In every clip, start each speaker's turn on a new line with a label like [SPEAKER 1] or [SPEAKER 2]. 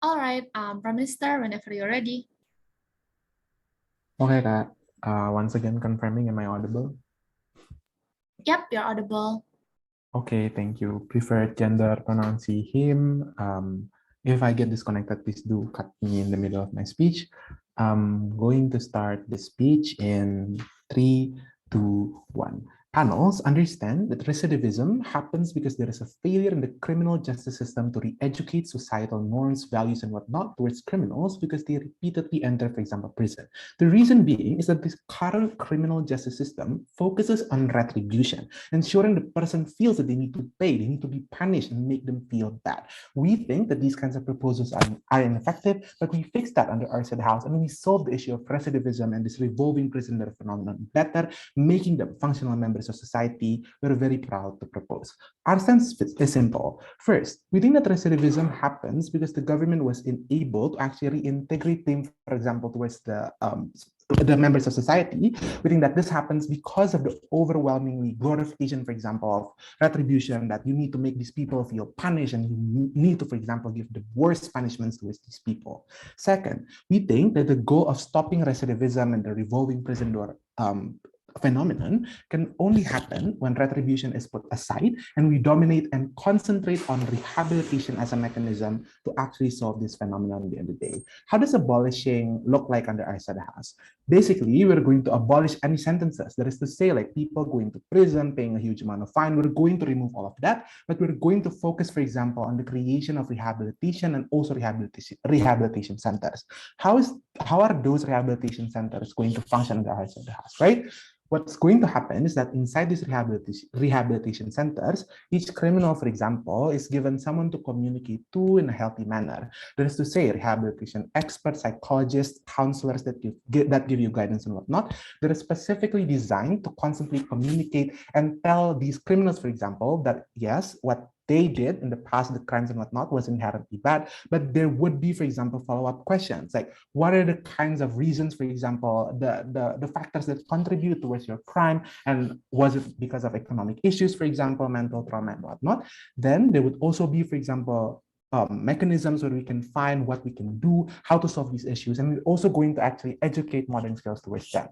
[SPEAKER 1] All right, Prime Minister, whenever you're ready.
[SPEAKER 2] Okay, Kak. Once again confirming, am I audible?
[SPEAKER 1] Yep, you're audible.
[SPEAKER 2] Okay, thank you. Preferred gender pronounce he, him. If I get disconnected, please do cut me in the middle of my speech. I'm going to start the speech in 3, 2, 1. Panels understand that recidivism happens because there is a failure in the criminal justice system to re-educate societal norms, values, and whatnot towards criminals because they repeatedly enter, for example, prison. The reason being is that this current criminal justice system focuses on retribution, ensuring the person feels that they need to pay, they need to be punished and make them feel bad. We think that these kinds of proposals are ineffective, but we fixed that under our house and we solved the issue of recidivism and this revolving prisoner phenomenon better, making them functional members of society. We're very proud to propose. Our sense is simple. First, we think that recidivism happens because the government was unable to actually reintegrate them, for example, towards the members of society. We think that this happens because of the overwhelmingly glorification, for example, of retribution, that you need to make these people feel punished and you need to, for example, give the worst punishments towards these people. Second, we think that the goal of stopping recidivism and the revolving prison door phenomenon can only happen when retribution is put aside and we dominate and concentrate on rehabilitation as a mechanism to actually solve this phenomenon at the end of the day. How does abolishing look like under our house? Basically, we're going to abolish any sentences. That is to say, like people going to prison, paying a huge amount of fine. We're going to remove all of that, but we're going to focus, for example, on the creation of rehabilitation and also rehabilitation centers. How are those rehabilitation centers going to function under our house, right? What's going to happen is that inside these rehabilitation centers, each criminal, for example, is given someone to communicate to in a healthy manner. That is to say, rehabilitation experts, psychologists, counselors that give you guidance and whatnot, that are specifically designed to constantly communicate and tell these criminals, for example, that yes, what they did in the past, the crimes and whatnot, was inherently bad, but there would be, for example, follow-up questions like, what are the kinds of reasons, for example, the factors that contribute towards your crime, and was it because of economic issues, for example, mental trauma and whatnot? Then there would also be, for example, mechanisms where we can find what we can do, how to solve these issues, and we're also going to actually educate modern skills towards them.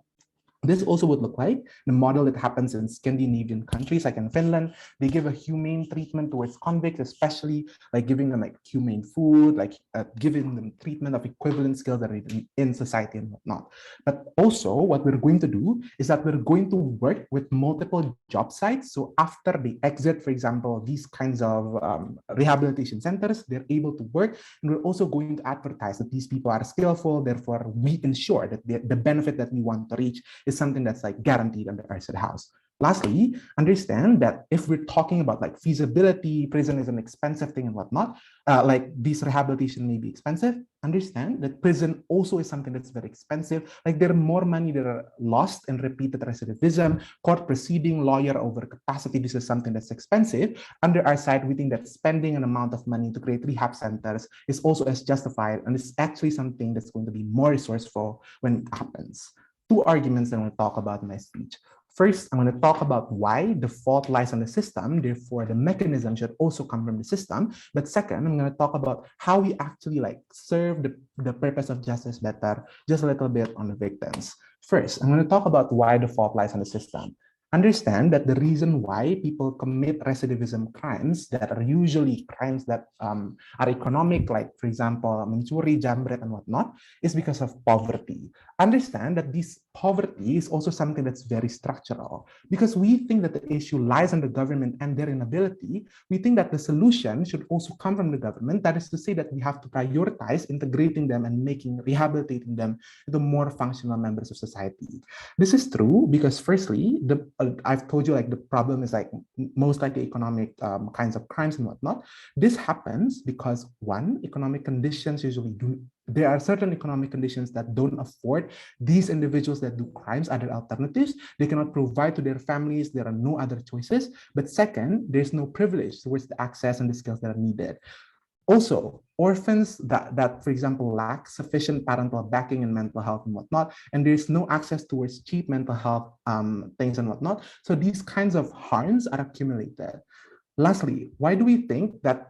[SPEAKER 2] This also would look like the model that happens in Scandinavian countries, like in Finland. They give a humane treatment towards convicts, especially like giving them like humane food, like giving them treatment of equivalent skills that are in society and whatnot. But also what we're going to do is that we're going to work with multiple job sites. So after they exit, for example, these kinds of rehabilitation centers, they're able to work. And we're also going to advertise that these people are skillful. Therefore, we ensure that the benefit that we want to reach is something that's like guaranteed under our house. Lastly, understand that if we're talking about like feasibility, prison is an expensive thing and whatnot, like this rehabilitation may be expensive, understand that prison also is something that's very expensive. Like there are more money that are lost in repeated recidivism, court proceeding, lawyer over capacity. This is something that's expensive. Under our side, we think that spending an amount of money to create rehab centers is also as justified, and it's actually something that's going to be more resourceful when it happens. Two arguments that I'm going to talk about in my speech. First, I'm going to talk about why the fault lies on the system, therefore the mechanism should also come from the system. But second, I'm going to talk about how we actually like serve the purpose of justice better, just a little bit on the victims. First, I'm going to talk about why the fault lies on the system. Understand that the reason why people commit recidivism crimes that are usually crimes that are economic, like for example, mencuri, jambret, and whatnot, is because of poverty. Understand that this poverty is also something that's very structural, because we think that the issue lies on the government and their inability. We think that the solution should also come from the government. That is to say that we have to prioritize integrating them and rehabilitating them into more functional members of society. This is true because firstly, I've told you like the problem is like most likely economic kinds of crimes and whatnot. This happens because one, economic conditions usually do. There are certain economic conditions that don't afford these individuals that do crimes other alternatives. They cannot provide to their families. There are no other choices. But second, there's no privilege towards the access and the skills that are needed. Also, orphans that, for example, lack sufficient parental backing in mental health and whatnot, and there's no access towards cheap mental health things and whatnot. So these kinds of harms are accumulated. Lastly, why do we think that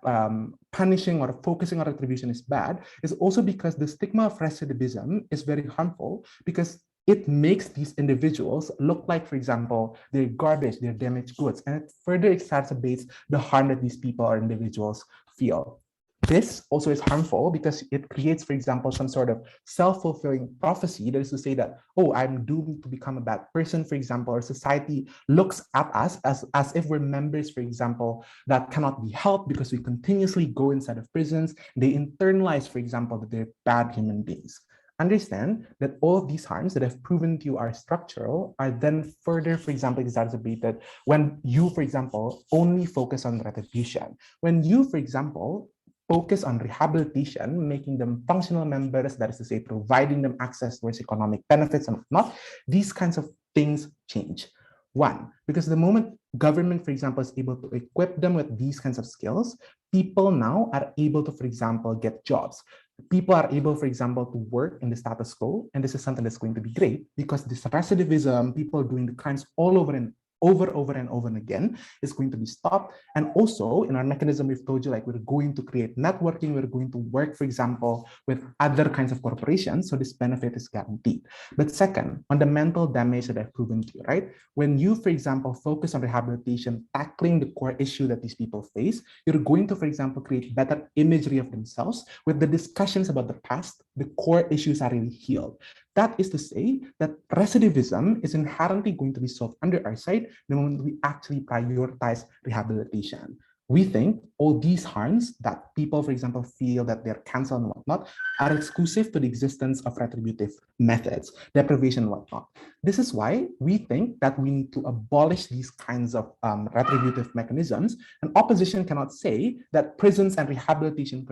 [SPEAKER 2] punishing or focusing on retribution is bad is also because the stigma of recidivism is very harmful, because it makes these individuals look like, for example, they're garbage, they're damaged goods, and it further exacerbates the harm that these people or individuals feel. This also is harmful because it creates, for example, some sort of self-fulfilling prophecy. That is to say that, oh, I'm doomed to become a bad person, for example, or society looks at us as if we're members, for example, that cannot be helped because we continuously go inside of prisons. They internalize, for example, that they're bad human beings. Understand that all of these harms that have proven to you are structural are then further, for example, exacerbated when you, for example, only focus on retribution. When you, for example, focus on rehabilitation, making them functional members, that is to say, providing them access towards economic benefits and whatnot, these kinds of things change. One, because the moment government, for example, is able to equip them with these kinds of skills, people now are able to, for example, get jobs. People are able, for example, to work in the status quo, and this is something that's going to be great because this recidivism, people doing the crimes all over and over again, is going to be stopped. And also in our mechanism, we've told you, like, we're going to create networking, we're going to work, for example, with other kinds of corporations, so this benefit is guaranteed. But second, on the mental damage that I've proven to you, right? When you, for example, focus on rehabilitation, tackling the core issue that these people face, you're going to, for example, create better imagery of themselves. With the discussions about the past, the core issues are really healed. That is to say that recidivism is inherently going to be solved under our side the moment we actually prioritize rehabilitation. We think all these harms that people, for example, feel that they're canceled and whatnot are exclusive to the existence of retributive methods, deprivation and whatnot. This is why we think that we need to abolish these kinds of retributive mechanisms, and opposition cannot say that prisons and rehabilitation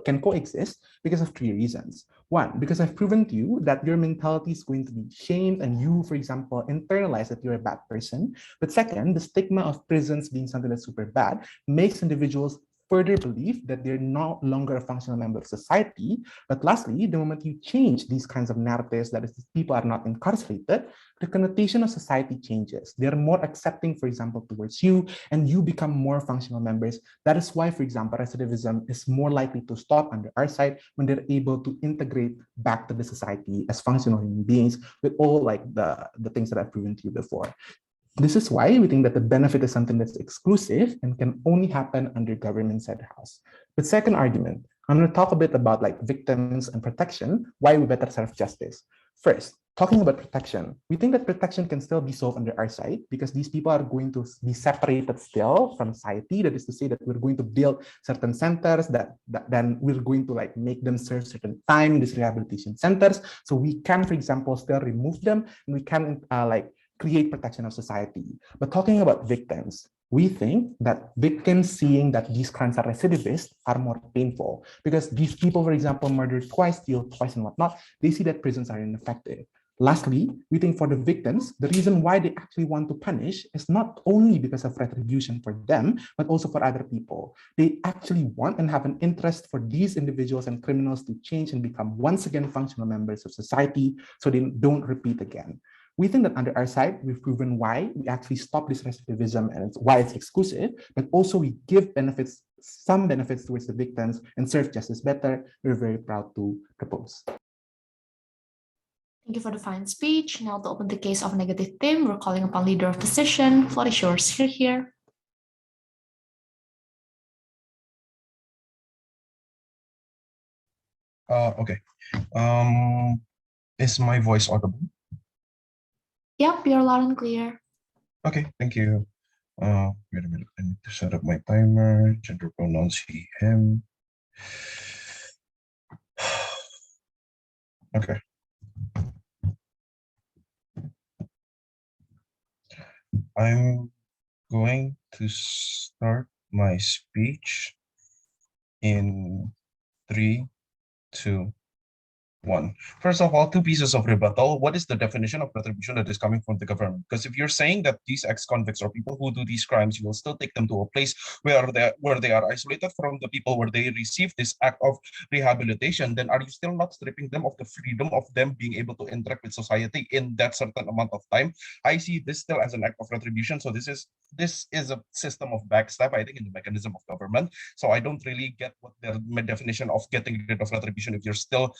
[SPEAKER 2] can coexist because of three reasons. One, because I've proven to you that your mentality is going to be shamed and you, for example, internalize that you're a bad person. But second, the stigma of prisons being something that's super bad makes individuals further believe that they're no longer a functional member of society. But lastly, the moment you change these kinds of narratives, that is, people are not incarcerated, the connotation of society changes. They're more accepting, for example, towards you, and you become more functional members. That is why, for example, recidivism is more likely to stop under our side when they're able to integrate back to the society as functional human beings with all like the things that I've proven to you before. This is why we think that the benefit is something that's exclusive and can only happen under government-side house. But second argument, I'm going to talk a bit about like victims and protection, why we better serve justice. First, talking about protection, we think that protection can still be solved under our side because these people are going to be separated still from society. That is to say that we're going to build certain centers that then we're going to like make them serve certain time in these rehabilitation centers. So we can, for example, still remove them and we can like create protection of society. But talking about victims, we think that victims seeing that these crimes are recidivist are more painful because these people, for example, murdered twice, steal twice and whatnot, they see that prisons are ineffective. Lastly, we think for the victims, the reason why they actually want to punish is not only because of retribution for them, but also for other people. They actually want and have an interest for these individuals and criminals to change and become once again functional members of society so they don't repeat again. We think that under our side, we've proven why we actually stop this recidivism and why it's exclusive, but also we give benefits, some benefits towards the victims and serve justice better. We're very proud to propose.
[SPEAKER 1] Thank you for the fine speech. Now to open the case of negative theme, we're calling upon leader of the session. Floor is yours. Here.
[SPEAKER 3] Okay. Is my voice audible?
[SPEAKER 1] Yep, you're loud and clear.
[SPEAKER 3] Okay, thank you. Wait a minute. I need to set up my timer. Gender pronouns he, him. Okay. I'm going to start my speech in 3, 2, one. First of all, two pieces of rebuttal. What is the definition of retribution that is coming from the government? Because if you're saying that these ex-convicts or people who do these crimes, you will still take them to a place where they are isolated from the people, where they receive this act of rehabilitation, then are you still not stripping them of the freedom of them being able to interact with society in that certain amount of time? I see this still as an act of retribution. So this is a system of backstab, I think, in the mechanism of government. So I don't really get what the definition of getting rid of retribution if you're still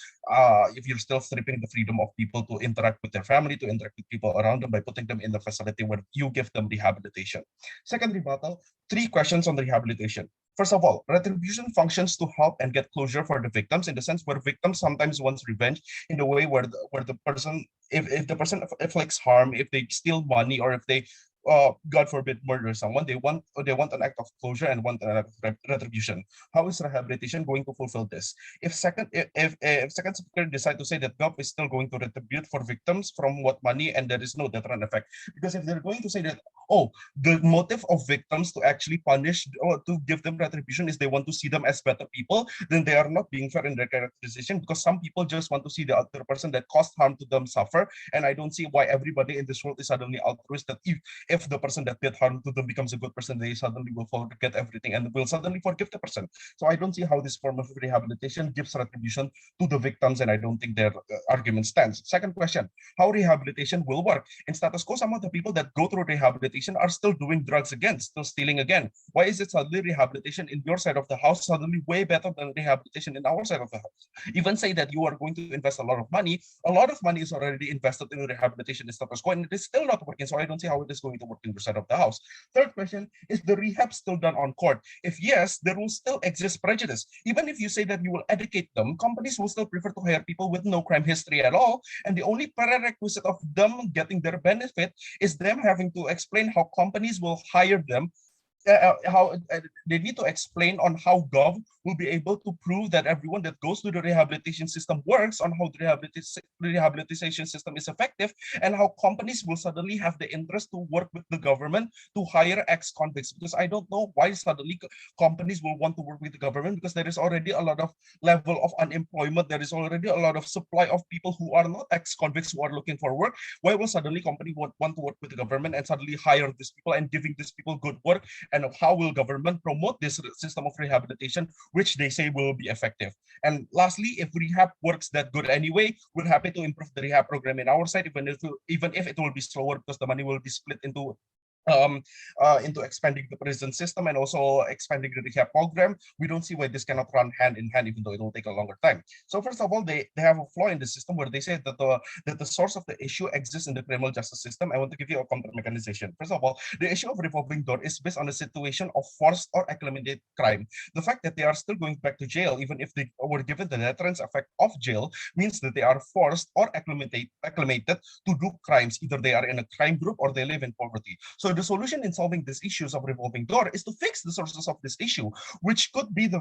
[SPEAKER 3] stripping the freedom of people to interact with their family, to interact with people around them by putting them in the facility where you give them rehabilitation. Second rebuttal, three questions on the rehabilitation. First of all, retribution functions to help and get closure for the victims, in the sense where victims sometimes want revenge in the way where the person, if the person inflicts harm, if they steal money, or if they God forbid, murder someone, they want an act of closure and want an act of retribution. How is rehabilitation going to fulfill this? If second speaker decide to say that Gov is still going to retribute for victims from what money and there is no deterrent effect, because if they're going to say that, oh, the motive of victims to actually punish or to give them retribution is they want to see them as better people, then they are not being fair in their characterization, because some people just want to see the other person that caused harm to them suffer. And I don't see why everybody in this world is suddenly altruist, that if the person that did harm to them becomes a good person, they suddenly will forget everything and will suddenly forgive the person. So I don't see how this form of rehabilitation gives retribution to the victims, and I don't think their argument stands. Second question, how rehabilitation will work. In status quo, some of the people that go through rehabilitation are still doing drugs again, still stealing again. Why is it suddenly rehabilitation in your side of the house suddenly way better than rehabilitation in our side of the house? Even say that you are going to invest a lot of money is already invested in rehabilitation in status quo, and it is still not working. So I don't see how it is going to work in your side of the house. Third question, is the rehab still done on court? If yes, there will still exist prejudice. Even if you say that you will educate them, companies will still prefer to hire people with no crime history at all, and the only prerequisite of them getting their benefit is them having to explain how companies will hire them, how they need to explain on how Gov will be able to prove that everyone that goes to the rehabilitation system works, on how the rehabilitation system is effective, and how companies will suddenly have the interest to work with the government to hire ex-convicts. Because I don't know why suddenly companies will want to work with the government, because there is already a lot of level of unemployment. There is already a lot of supply of people who are not ex-convicts who are looking for work. Why will suddenly company want to work with the government and suddenly hire these people and giving these people good work? And of how will government promote this system of rehabilitation, which they say will be effective? And lastly, if rehab works that good anyway, we're happy to improve the rehab program in our side, even if it will be slower, because the money will be split into expanding the prison system and also expanding the rehab program. We don't see why this cannot run hand in hand, even though it will take a longer time. So first of all, they have a flaw in the system where they say that the source of the issue exists in the criminal justice system. I want to give you a counter mechanization. First of all, the issue of revolving door is based on a situation of forced or acclimated crime. The fact that they are still going back to jail, even if they were given the deterrence effect of jail, means that they are forced or acclimated to do crimes. Either they are in a crime group or they live in poverty. So the solution in solving these issues of revolving door is to fix the sources of this issue, which could be the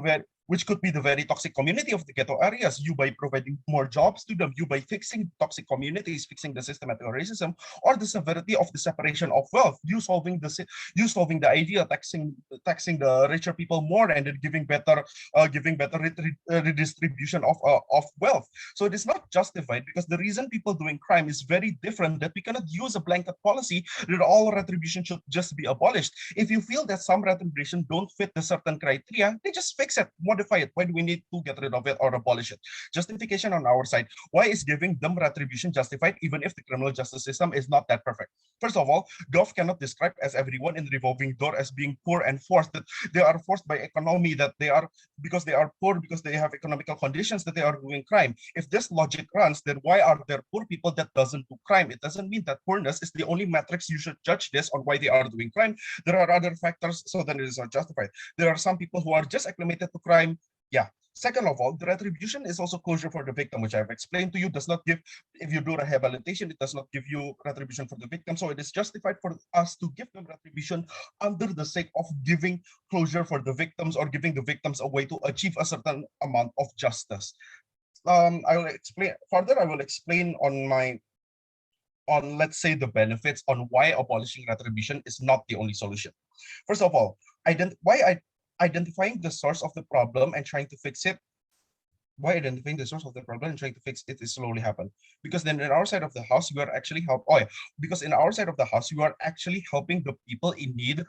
[SPEAKER 3] very toxic community of the ghetto areas. You by providing more jobs to them, you by fixing toxic communities, fixing the systematic racism, or the severity of the separation of wealth. You solving the idea, taxing the richer people more and then giving better redistribution of wealth. So it is not justified, because the reason people doing crime is very different. That we cannot use a blanket policy that all retribution should just be abolished. If you feel that some retribution don't fit the certain criteria, they just fix it, modify it. Why do we need to get rid of it or abolish it? Justification on our side. Why is giving them retribution justified, even if the criminal justice system is not that perfect? First of all, Gov cannot describe as everyone in revolving door as being poor and forced. That they are forced by economy, that they are because they are poor, because they have economical conditions, that they are doing crime. If this logic runs, then why are there poor people that doesn't do crime? It doesn't mean that poorness is the only metrics you should judge this on why they are doing crime. There are other factors, so then it is not justified. There are some people who are just acclimated to crime. Yeah. Second of all, the retribution is also closure for the victim, which I've explained to you. Does not give, if you do rehabilitation, it does not give you retribution for the victim. So it is justified for us to give them retribution under the sake of giving closure for the victims, or giving the victims a way to achieve a certain amount of justice. I will explain further. I will explain on, let's say, the benefits on why abolishing retribution is not the only solution. First of all, identifying the source of the problem and trying to fix it why identifying the source of the problem and trying to fix it is slowly happen? Because then in our side of the house, you are actually because in our side of the house, you are actually helping the people in need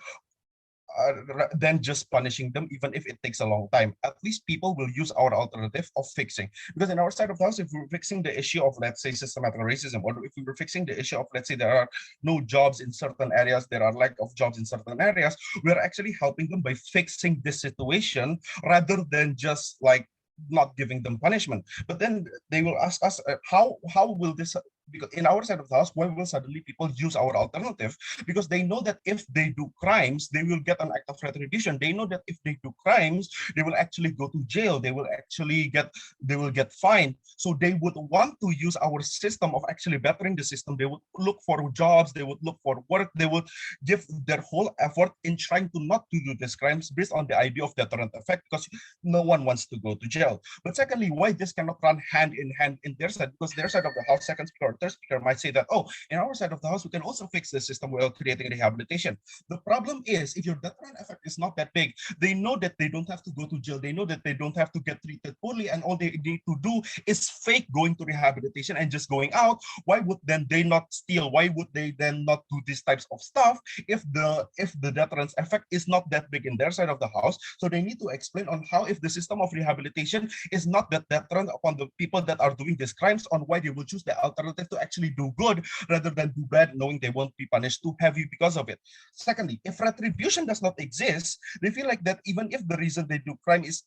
[SPEAKER 3] than just punishing them, even if it takes a long time. At least people will use our alternative of fixing. Because in our side of the house, if we're fixing the issue of, let's say, systematic racism, or if we were fixing the issue of, let's say, there are no jobs in certain areas, there are lack of jobs in certain areas, we're actually helping them by fixing this situation rather than just like not giving them punishment. But then they will ask us, how will this, because in our side of the house, why will suddenly people use our alternative? Because they know that if they do crimes, they will get an act of retribution. They know that if they do crimes, they will actually go to jail. They will get fined. So they would want to use our system of actually bettering the system. They would look for jobs. They would look for work. They would give their whole effort in trying to not to do these crimes based on the idea of deterrent effect, because no one wants to go to jail. But secondly, why this cannot run hand in hand in their side? Because their side of the house, second speaker, third speaker might say that, oh, in our side of the house, we can also fix the system while creating rehabilitation. The problem is, if your deterrent effect is not that big, they know that they don't have to go to jail. They know that they don't have to get treated poorly, and all they need to do is fake going to rehabilitation and just going out. Why would then they not steal? Why would they then not do these types of stuff if the deterrence effect is not that big in their side of the house? So they need to explain on how, if the system of rehabilitation is not that deterrent upon the people that are doing these crimes, on why they will choose the alternative to actually do good rather than do bad, knowing they won't be punished too heavy because of it. Secondly, if retribution does not exist, they feel like that even if the reason they do crime is,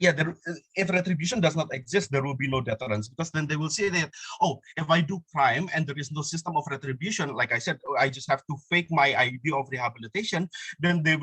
[SPEAKER 3] if retribution does not exist, there will be no deterrence, because then they will say that, oh, if I do crime and there is no system of retribution, like I said, I just have to fake my idea of rehabilitation, then there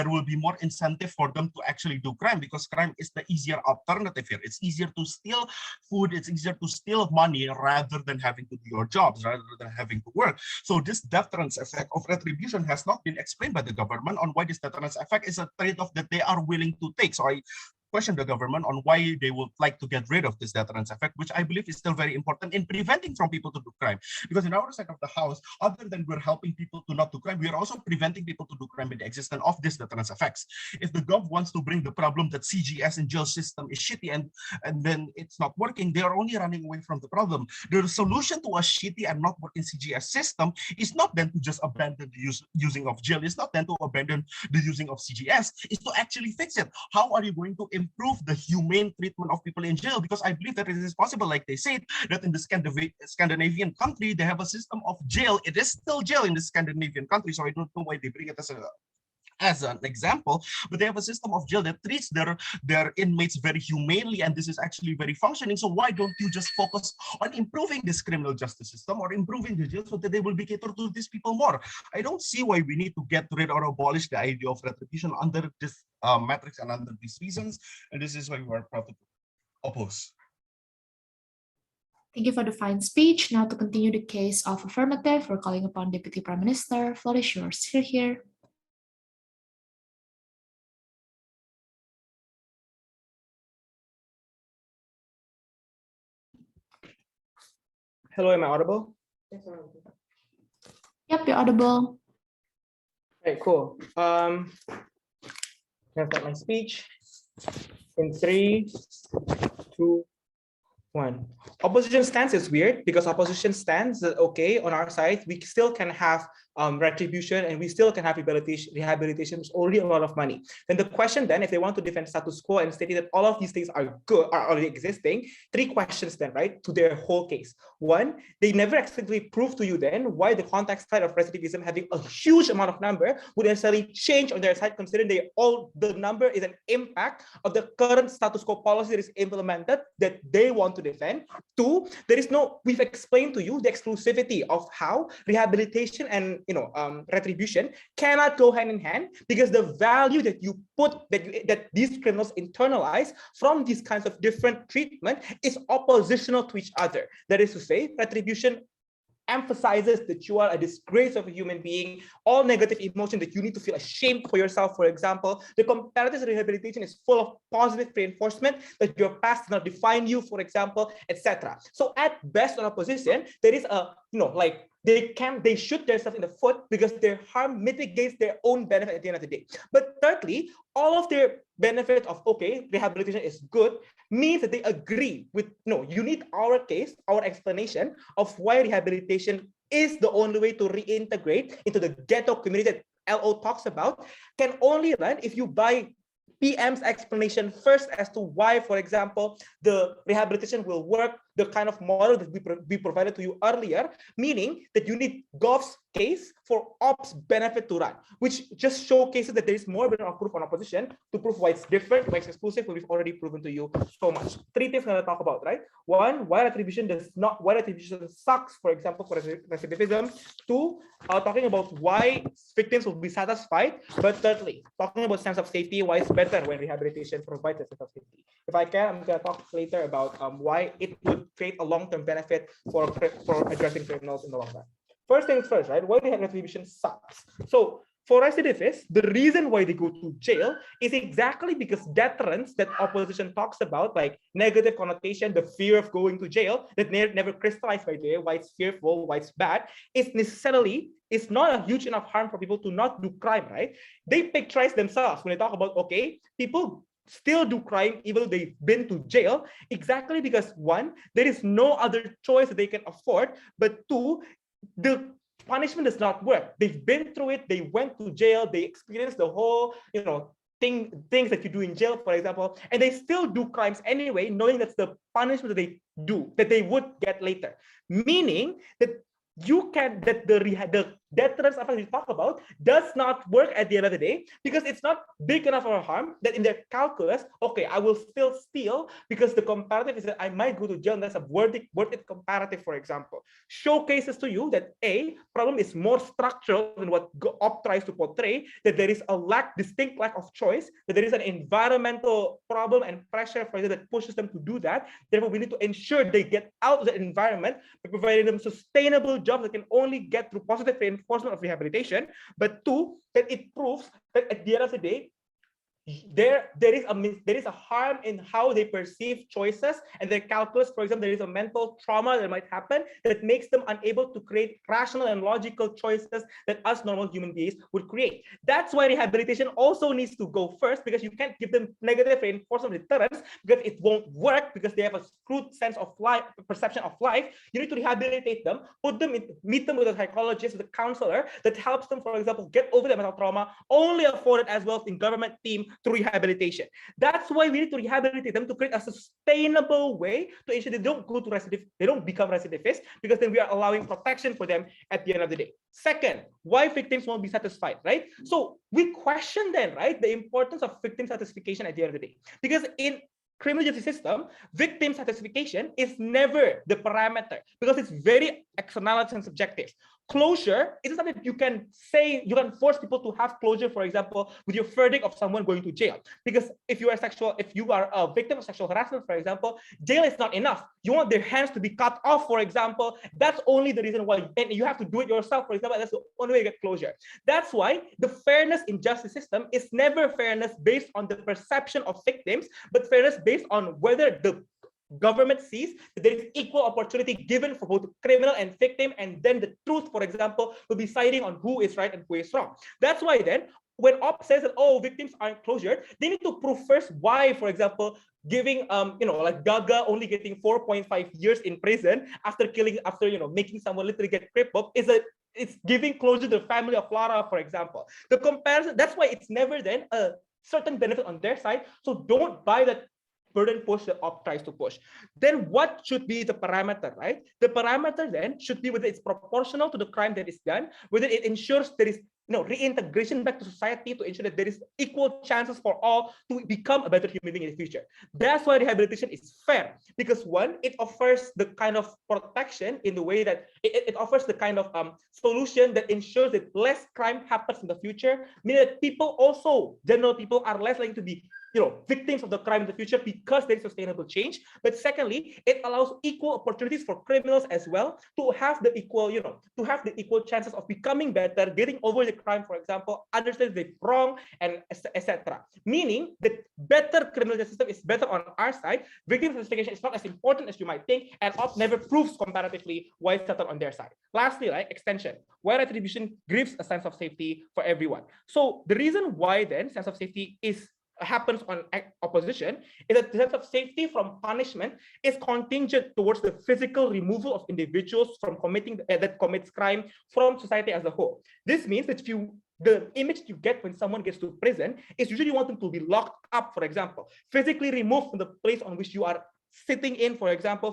[SPEAKER 3] will be more incentive for them to actually do crime, because crime is the easier alternative here. It's easier to steal food, it's easier to steal money rather than having to do your jobs, rather than having to work. So this deterrence effect of retribution has not been explained by the government on why this deterrence effect is a trade-off that they are willing to take. So I question the government on why they would like to get rid of this deterrence effect, which I believe is still very important in preventing from people to do crime. Because in our side of the house, other than we're helping people to not do crime, we are also preventing people to do crime by the existence of this deterrence effects. If the gov wants to bring the problem that CGS and jail system is shitty and then it's not working, they are only running away from the problem. The solution to a shitty and not working CGS system is not then to just abandon the using of jail. It's not then to abandon the using of CGS. It's to actually fix it. How are you going to improve the humane treatment of people in jail? Because I believe that it is possible, like they said, that in the Scandinavian country, they have a system of jail. It is still jail in the Scandinavian country, so I don't know why they bring it as an example, but they have a system of jail that treats their inmates very humanely, and this is actually very functioning. So why don't you just focus on improving this criminal justice system or improving the jail so that they will be catered to these people more? I don't see why we need to get rid or abolish the idea of retribution under this matrix and under these reasons, and this is why we are proud to oppose.
[SPEAKER 1] Thank you for the fine speech. Now to continue the case of affirmative, we're calling upon Deputy Prime Minister. Floor is yours. Here.
[SPEAKER 4] Hello, am I audible?
[SPEAKER 1] Yep, you're audible.
[SPEAKER 4] Okay, cool. Can I start my speech? In 3, 2, 1. Opposition stance is weird because opposition stance that okay, on our side, we still can have retribution and we still can have rehabilitation, which is already a lot of money. Then the question then, if they want to defend status quo and stating that all of these things are good, are already existing, 3 questions then, right, to their whole case. 1, they never explicitly prove to you then why the context side of recidivism having a huge amount of number would necessarily change on their side, considering the number is an impact of the current status quo policy that is implemented that they want to defend. 2, there is no, we've explained to you the exclusivity of how rehabilitation and retribution cannot go hand in hand, because the value that you put, that these criminals internalize from these kinds of different treatment is oppositional to each other. That is to say, retribution emphasizes that you are a disgrace of a human being, all negative emotion that you need to feel ashamed for yourself, for example. The comparative rehabilitation is full of positive reinforcement that your past does not define you, for example, etc. So at best on opposition, there is a, they shoot themselves in the foot because their harm mitigates their own benefit at the end of the day. But thirdly, all of their benefit of, okay, rehabilitation is good, means that they agree with, no, you need our case, our explanation of why rehabilitation is the only way to reintegrate into the ghetto community that LO talks about, can only run if you buy PM's explanation first as to why, for example, the rehabilitation will work, the kind of model that we provided to you earlier, meaning that you need Goff's case for ops benefit to run, which just showcases that there is more than enough proof on opposition to prove why it's different, why it's exclusive, but we've already proven to you so much. Three things I'm going to talk about, right? One, why retribution sucks, for example, for recidivism. Two, talking about why victims will be satisfied. But thirdly, talking about sense of safety, why it's better when rehabilitation provides a sense of safety. If I can, I'm going to talk later about why it would create a long-term benefit for addressing criminals in the long run. First things first, right? Why retribution sucks. So for recidivists, the reason why they go to jail is exactly because deterrence that opposition talks about, like negative connotation, the fear of going to jail, that never crystallized by the way, why it's fearful, why it's bad, is necessarily, it's not a huge enough harm for people to not do crime, right? They picturize themselves when they talk about, okay, people still do crime even though they've been to jail, exactly because one, there is no other choice that they can afford, but two, the punishment does not work. They've been through it, they went to jail, they experienced the whole, things that you do in jail, for example, and they still do crimes anyway, knowing that's the punishment that they do, that they would get later. Meaning that the deterrence effect we talk about does not work at the end of the day because it's not big enough of a harm that in their calculus, okay, I will still steal because the comparative is that I might go to jail and that's a worth it comparative, for example. Showcases to you that problem is more structural than what OP tries to portray, that there is a distinct lack of choice, that there is an environmental problem and pressure for them that pushes them to do that. Therefore, we need to ensure they get out of the environment by providing them sustainable jobs that can only get through positive reinforcement of rehabilitation. But two, that it proves that at the end of the day, there is a harm in how they perceive choices and their calculus. For example, there is a mental trauma that might happen that makes them unable to create rational and logical choices that us normal human beings would create. That's why rehabilitation also needs to go first, because you can't give them negative reinforcement deterrence because it won't work, because they have a screwed sense of life, perception of life. You need to rehabilitate them, meet them with a psychologist, with a counselor that helps them, for example, get over their mental trauma, only afforded as well in government team through rehabilitation. That's why we need to rehabilitate them to create a sustainable way to ensure they don't go to they don't become recidivists, because then we are allowing protection for them at the end of the day. Second, why victims won't be satisfied, right? So we question then, right, the importance of victim satisfaction at the end of the day, because in criminal justice system, victim satisfaction is never the parameter because it's very externality and subjective. Closure is something that you can say, you can force people to have closure, for example, with your verdict of someone going to jail. Because if you are a victim of sexual harassment, for example, jail is not enough. You want their hands to be cut off, for example. That's only the reason why, and you have to do it yourself, for example. That's the only way you get closure. That's why the fairness in justice system is never fairness based on the perception of victims, but fairness based on whether the government sees that there is equal opportunity given for both criminal and victim, and then the truth, for example, will be siding on who is right and who is wrong. That's why then, when OP says that, oh, victims aren't closured, they need to prove first why, for example, giving, like Gaga only getting 4.5 years in prison after making someone literally get crippled it's giving closure to the family of Clara, for example. The comparison, that's why it's never then a certain benefit on their side. So don't buy that burden push that OP tries to push. Then what should be the parameter, right? The parameter then should be whether it's proportional to the crime that is done, whether it ensures there is reintegration back to society to ensure that there is equal chances for all to become a better human being in the future. That's why rehabilitation is fair, because one, it offers the kind of protection in the way that it offers the kind of solution that ensures that less crime happens in the future, meaning that general people are less likely to be victims of the crime in the future because there is sustainable change. But secondly, it allows equal opportunities for criminals as well to have the equal, chances of becoming better, getting over the crime, for example, understands they're wrong, and etc. Meaning that better criminal justice system is better on our side. Victim justification is not as important as you might think, and opt never proves comparatively why it's settled on their side. Lastly, right, extension, why retribution gives a sense of safety for everyone. So the reason why then sense of safety happens on opposition is that the sense of safety from punishment is contingent towards the physical removal of individuals from committing that commits crime from society as a whole. This means that the image you get when someone gets to prison is usually you want them to be locked up, for example, physically removed from the place on which you are sitting in, for example,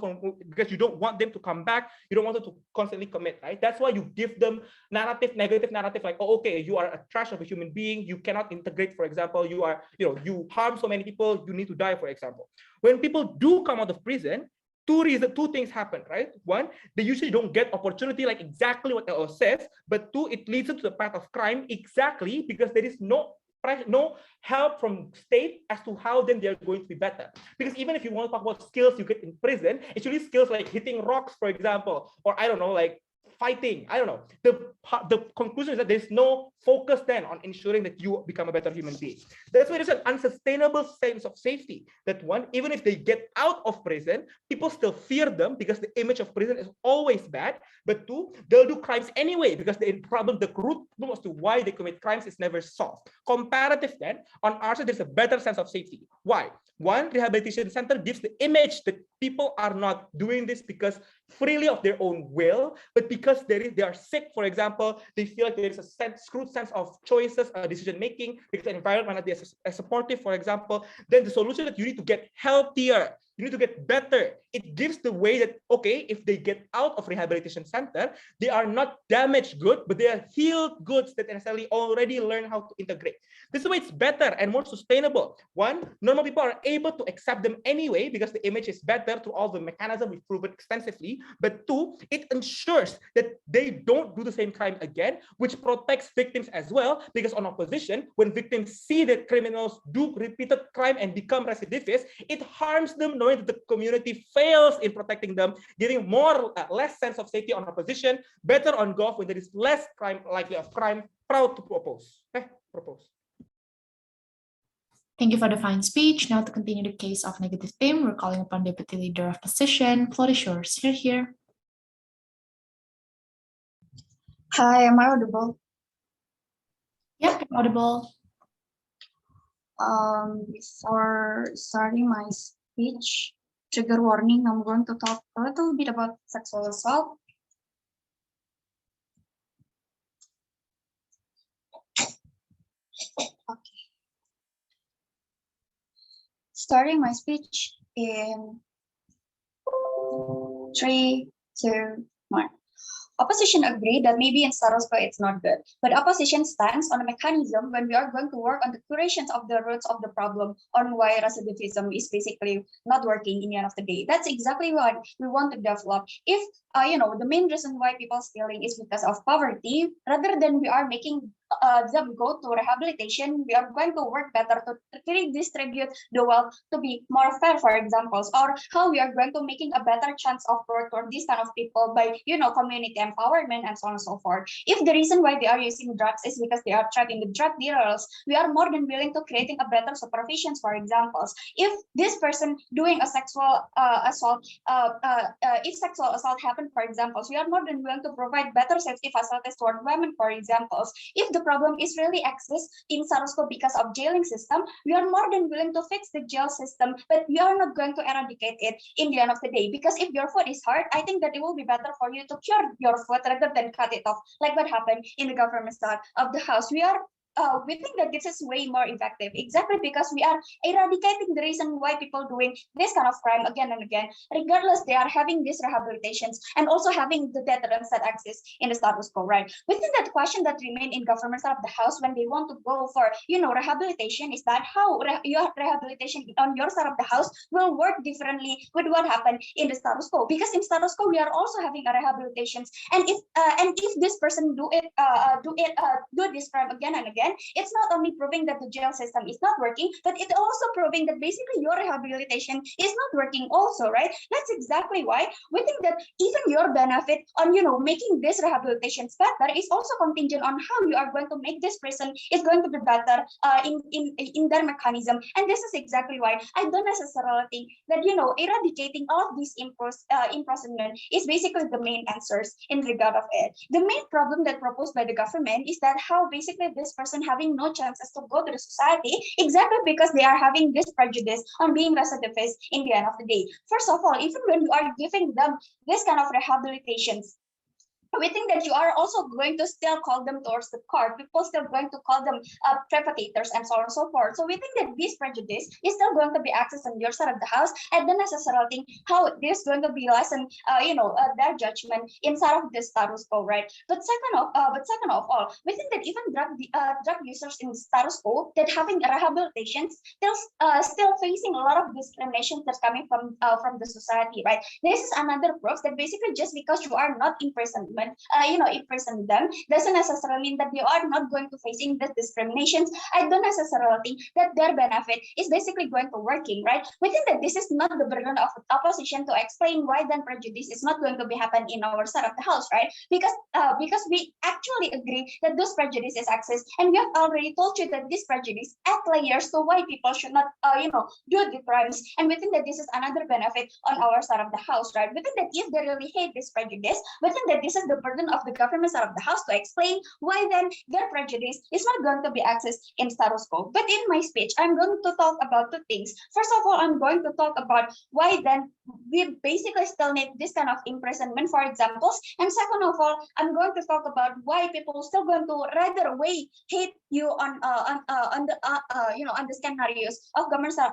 [SPEAKER 4] because you don't want them to come back, you don't want them to constantly commit, right? That's why you give them negative narrative, like, oh, okay, you are a trash of a human being, you cannot integrate, for example, you you harm so many people, you need to die, for example. When people do come out of prison, two things happen, right? One, they usually don't get opportunity, like exactly what the says, but two, it leads them to the path of crime exactly because there is no help from state as to how then they're going to be better. Because even if you want to talk about skills you get in prison, it's usually skills like hitting rocks, for example, or I don't know, like fighting. I don't know. The conclusion is that there's no focus then on ensuring that you become a better human being. That's why there's an unsustainable sense of safety. That one, even if they get out of prison, people still fear them because the image of prison is always bad. But two, they'll do crimes anyway because the root problem as to why they commit crimes is never solved. Comparative then, on our side, there's a better sense of safety. Why? One, rehabilitation center gives the image that people are not doing this because freely of their own will, but because they are sick, for example, they feel like there is a screwed sense of choices, decision making, because the environment might not be as supportive, for example. Then the solution that you need to get healthier, you need to get better. It gives the way that, okay, if they get out of rehabilitation center, they are not damaged goods, but they are healed goods that necessarily already learn how to integrate. This is why it's better and more sustainable. One, normal people are able to accept them anyway because the image is better through all the mechanisms we've proven extensively. But two, it ensures that they don't do the same crime again, which protects victims as well, because on opposition, when victims see that criminals do repeated crime and become recidivists, it harms them knowing that the community fails in protecting them, giving less sense of safety on opposition, better on golf when there is less likely of crime. Proud to propose. Propose.
[SPEAKER 1] Thank you for the fine speech. Now to continue the case of negative theme, we're calling upon Deputy Leader of Position, Floor is yours. Here.
[SPEAKER 5] Hi, am I audible?
[SPEAKER 1] Yeah, audible.
[SPEAKER 5] Before starting my speech, trigger warning, I'm going to talk a little bit about sexual assault. Okay. Starting my speech in 3, 2, 1. Opposition agreed that maybe in status quo it's not good, but opposition stands on a mechanism when we are going to work on the curations of the roots of the problem on why recidivism is basically not working in the end of the day. That's exactly what we want to develop. If the main reason why people are stealing is because of poverty, rather than we are making them go to rehabilitation, we are going to work better to redistribute the wealth to be more fair, for example, or how we are going to making a better chance of work for these kind of people by community empowerment and so on and so forth. If the reason why they are using drugs is because they are trapping the drug dealers, we are more than willing to creating a better supervision, for example. If this person doing a sexual assault, if sexual assault happened, for example, we are more than willing to provide better safety facilities toward women, for example. If the problem is really exists in status quo because of jailing system, we are more than willing to fix the jail system, but we are not going to eradicate it in the end of the day. Because if your foot is hard, I think that it will be better for you to cure your foot rather than cut it off, like what happened in the government side of the house. We think that this is way more effective, exactly because we are eradicating the reason why people doing this kind of crime again and again, regardless they are having these rehabilitations and also having the deterrence that exists in the status quo, right? We think that the question that remain in government side of the house when they want to go for, rehabilitation is that how your rehabilitation on your side of the house will work differently with what happened in the status quo. Because in status quo, we are also having a rehabilitations, and if this person do this crime again and again, end, it's not only proving that the jail system is not working, but it also proving that basically your rehabilitation is not working also, right? That's exactly why we think that even your benefit on, making this rehabilitations better is also contingent on how you are going to make this person is going to be better in their mechanism. And this is exactly why I don't necessarily think that, eradicating all of these imprisonment is basically the main answers in regard of it. The main problem that proposed by the government is that how basically this person having no chances to go to the society exactly because they are having this prejudice on being recidivist in the end of the day. First of all, even when you are giving them this kind of rehabilitations, we think that you are also going to still call them towards the court. People still going to call them perpetrators and so on and so forth. So we think that this prejudice is still going to be accessed on your side of the house. I don't necessarily think how this is going to be lessen, their judgment inside of this status quo, right? But second of all, we think that even drug users in status quo that having rehabilitations still facing a lot of discrimination that's coming from the society, right? This is another proof that basically just because you are not imprisonment, imprison them doesn't necessarily mean that they are not going to facing this discriminations. I don't necessarily think that their benefit is basically going to working, right? We think that this is not the burden of the opposition to explain why then prejudice is not going to be happen in our side of the house, right? Because we actually agree that those prejudices exist, and we have already told you that this prejudice add layers to why people should not do the crimes. And we think that this is another benefit on our side of the house, right? We think that if they really hate this prejudice, we think that this is the burden of the government side of the house to explain why then their prejudice is not going to be accessed in status quo. But in my speech, I'm going to talk about two things. First of all, I'm going to talk about why then we basically still need this kind of imprisonment for examples. And second of all, I'm going to talk about why people still going to rather way hate you on the scenarios of government side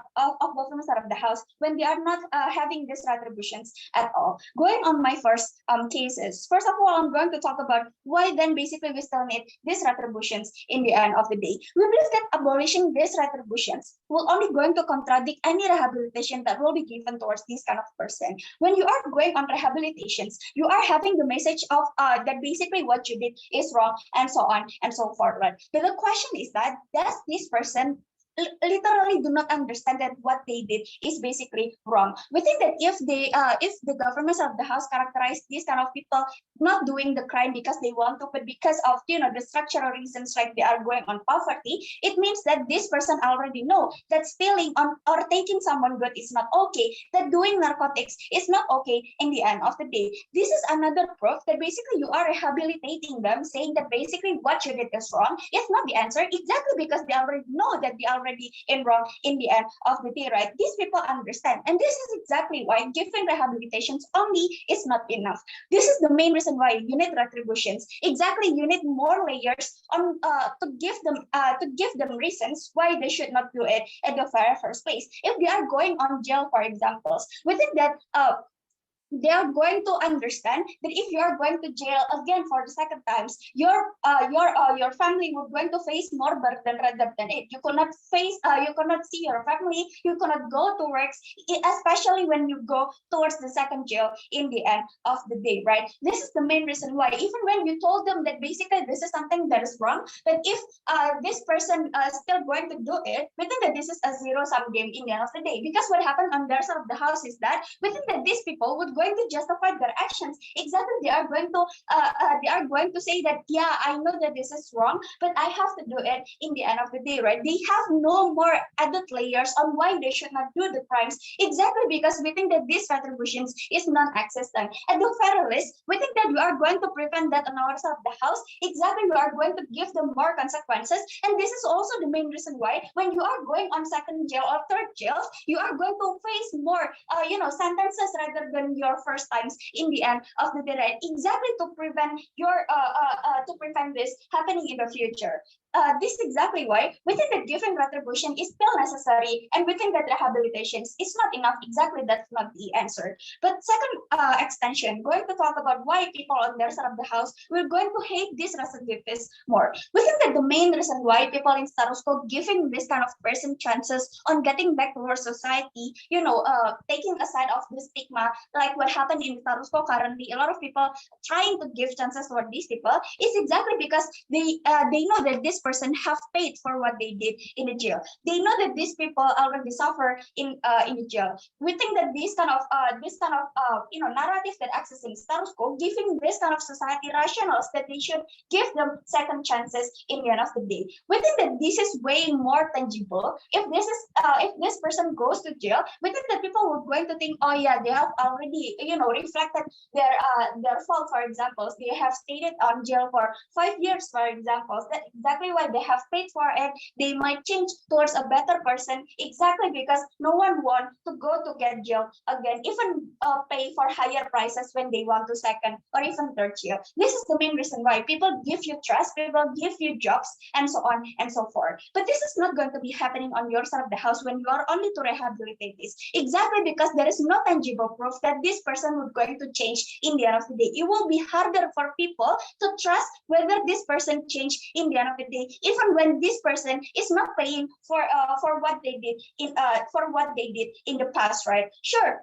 [SPEAKER 5] of the house when they are not having these retributions at all. Going on my first cases. First of all, I'm going to talk about why then basically we still need these retributions in the end of the day. We believe that abolishing these retributions will only going to contradict any rehabilitation that will be given towards this kind of person. When you are going on rehabilitations, you are having the message of that basically what you did is wrong and so on and so forward. But the question is that does this person literally do not understand that what they did is basically wrong? We think that if the governments of the house characterize these kind of people not doing the crime because they want to, but because of the structural reasons, like they are going on poverty, it means that this person already know that stealing on or taking someone good is not okay, that doing narcotics is not okay in the end of the day. This is another proof that basically you are rehabilitating them, saying that basically what you did is wrong. It's not the answer, exactly because they already know that they already in wrong in the end of the day, right? These people understand, and this is exactly why giving rehabilitations only is not enough. This is the main reason why you need retributions. Exactly, you need more layers on to give them reasons why they should not do it at the very first place. If they are going on jail, for examples, we think that they are going to understand that if you are going to jail again for the second times, your family would going to face more burden rather than it. You cannot see your family, you cannot go to work, especially when you go towards the second jail in the end of the day, right? This is the main reason why, even when you told them that basically this is something that is wrong, but if this person still going to do it, we think that this is a zero-sum game in the end of the day. Because what happened on their side of the house is that we think that these people would going to justify their actions. Exactly, they are going to say that, yeah, I know that this is wrong, but I have to do it in the end of the day, right? They have no more added layers on why they should not do the crimes, exactly because we think that these retributions is non-existent. At the very least, we think that we are going to prevent that on our side of the house. Exactly, we are going to give them more consequences, and this is also the main reason why when you are going on second jail or third jail, you are going to face more sentences rather than your first times in the end of the day, right? Exactly to prevent this happening in the future. This is exactly why we think that giving retribution is still necessary, and we think that rehabilitation is not enough. Exactly, that's not the answer. But second extension, going to talk about why people on their side of the house will going to hate these recidivists more. We think that the main reason why people in status quo giving this kind of person chances on getting back to our society, taking aside of the stigma, like what happened in status quo currently, a lot of people trying to give chances to these people is exactly because they know that this person have paid for what they did in the jail. They know that these people already suffer in the jail. We think that this kind of narrative that exists in status quo, giving this kind of society rationals that they should give them second chances in the end of the day. We think that this is way more tangible. If this person goes to jail, we think that people would going to think, oh yeah, they have already reflected their fault. For example, they have stayed on jail for 5 years, for example. That's exactly why they have paid for it. They might change towards a better person exactly because no one wants to go to get jail again, even pay for higher prices when they want to second or even third jail. This is the main reason why people give you trust, people give you jobs, and so on and so forth. But this is not going to be happening on your side of the house when you are only to rehabilitate this. Exactly because there is no tangible proof that this person would going to change in the end of the day. It will be harder for people to trust whether this person changed in the end of the day, even when this person is not paying for what they did in the past, right? Sure,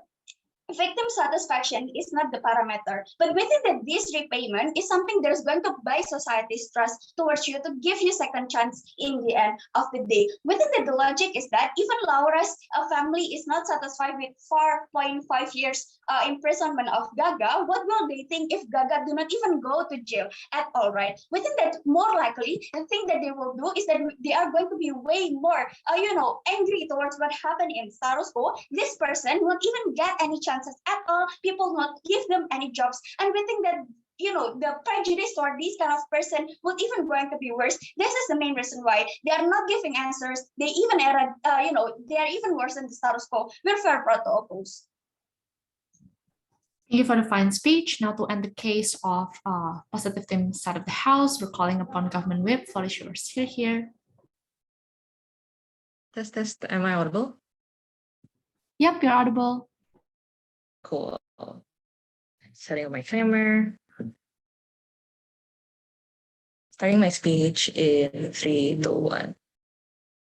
[SPEAKER 5] victim satisfaction is not the parameter, but we think that this repayment is something that is going to buy society's trust towards you to give you second chance in the end of the day. We think that the logic is that even Laura's family is not satisfied with 4.5 years imprisonment of Gaga. What will they think if Gaga do not even go to jail at all, right? We think that more likely the thing that they will do is that they are going to be way more angry towards what happened in status quo. This person won't even get any chance at all. People not give them any jobs, and we think that the prejudice toward this kind of person would even going to be worse. This is the main reason why they are not giving answers. They even they are even worse than the status quo. We're very proud to oppose.
[SPEAKER 1] Thank you for the fine speech. Now to end the case of positive team side of the house, we're calling upon government whip. Floor is yours. Here.
[SPEAKER 6] Test. Am I audible?
[SPEAKER 1] Yep, you're audible.
[SPEAKER 6] Cool. Setting up my timer. Starting my speech in 3, 2, 1.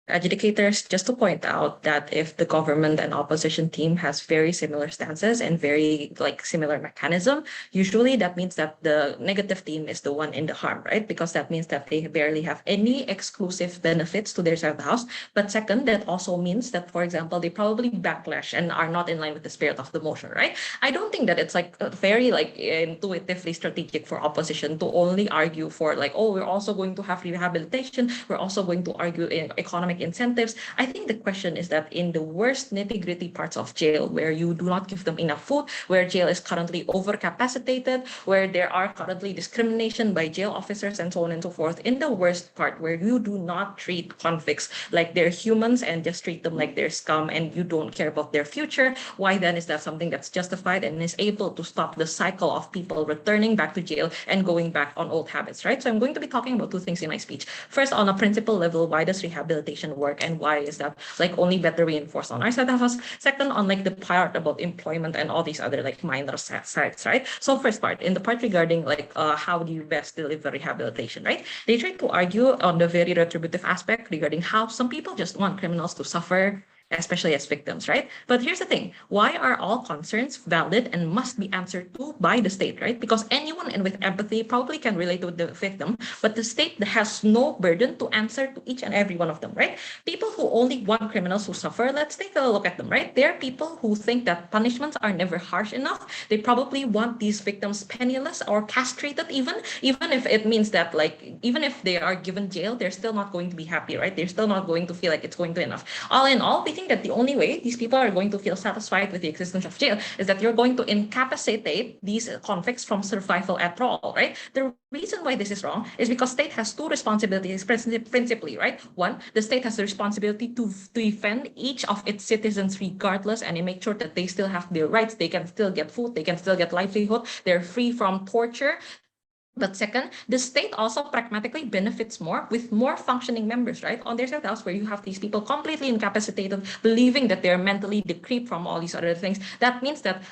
[SPEAKER 6] Adjudicators, just to point out that if the government and opposition team has very similar stances and very similar mechanism, usually that means that the negative team is the one in the harm, right? Because that means that they barely have any exclusive benefits to their side of the house. But second, that also means that, for example, they probably backlash and are not in line with the spirit of the motion, right? I don't think that it's very intuitively strategic for opposition to only argue for we're also going to have rehabilitation, we're also going to argue in economic incentives. I think the question is that in the worst nitty-gritty parts of jail, where you do not give them enough food, where jail is currently overcapacitated, where there are currently discrimination by jail officers and so on and so forth, in the worst part where you do not treat convicts like they're humans and just treat them like they're scum and you don't care about their future, why then is that something that's justified and is able to stop the cycle of people returning back to jail and going back on old habits, right? So I'm going to be talking about two things in my speech. First, on a principle level, why does rehabilitation work and why is that only better reinforced on our side of us? Second, on the part about employment and all these other minor sides, right? So first part, in the part regarding how do you best deliver rehabilitation, right? They try to argue on the very retributive aspect regarding how some people just want criminals to suffer, especially as victims, right? But here's the thing, why are all concerns valid and must be answered to by the state, right? Because anyone with empathy probably can relate to the victim, but the state has no burden to answer to each and every one of them, right? People who only want criminals who suffer, let's take a look at them, right? There are people who think that punishments are never harsh enough. They probably want these victims penniless or castrated even if it means that even if they are given jail, they're still not going to be happy, right? They're still not going to feel like it's going to be enough. All in all, we think that the only way these people are going to feel satisfied with the existence of jail is that you're going to incapacitate these convicts from survival at all, right? The reason why this is wrong is because state has two responsibilities principally, right? One, the state has the responsibility to defend each of its citizens regardless and make sure that they still have their rights, they can still get food, they can still get livelihood, they're free from torture. But second, the state also pragmatically benefits more with more functioning members, right? On their side of the house, where you have these people completely incapacitated, believing that they're mentally decrepit from all these other things. That means that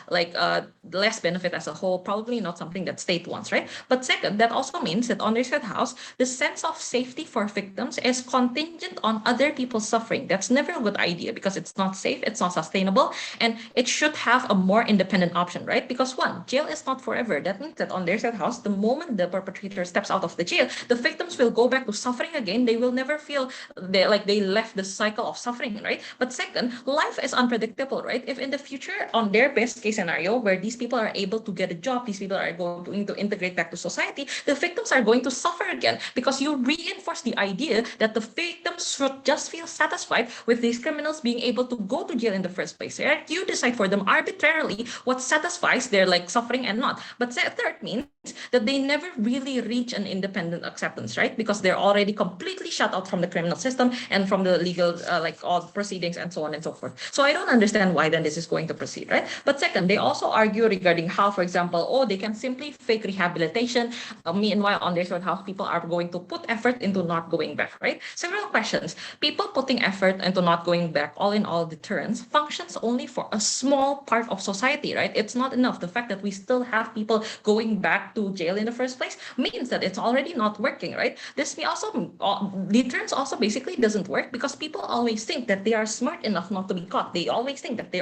[SPEAKER 6] less benefit as a whole, probably not something that state wants, right? But second, that also means that on their side of the house, the sense of safety for victims is contingent on other people's suffering. That's never a good idea because it's not safe, it's not sustainable, and it should have a more independent option, right? Because one, jail is not forever. That means that on their side of the house, the moment time the perpetrator steps out of the jail, the victims will go back to suffering again. They will never feel they left the cycle of suffering, right? But second, life is unpredictable, right? If in the future, on their best case scenario, where these people are able to get a job, these people are going to integrate back to society, the victims are going to suffer again because you reinforce the idea that the victims should just feel satisfied with these criminals being able to go to jail in the first place, right? You decide for them arbitrarily what satisfies their like suffering and not. But third means that they never really reach an independent acceptance, right? Because they're already completely shut out from the criminal system and from the legal like all proceedings and so on and so forth. So I don't understand why then this is going to proceed, right? But second, they also argue regarding how, for example, oh, they can simply fake rehabilitation. Meanwhile, on their side, how people are going to put effort into not going back, right? Several questions. People putting effort into not going back, all in all, deterrence functions only for a small part of society, right? It's not enough. The fact that we still have people going back to jail in the first place means that it's already not working, right? This may also deterrence also basically doesn't work because people always think that they are smart enough not to be caught. They always think that they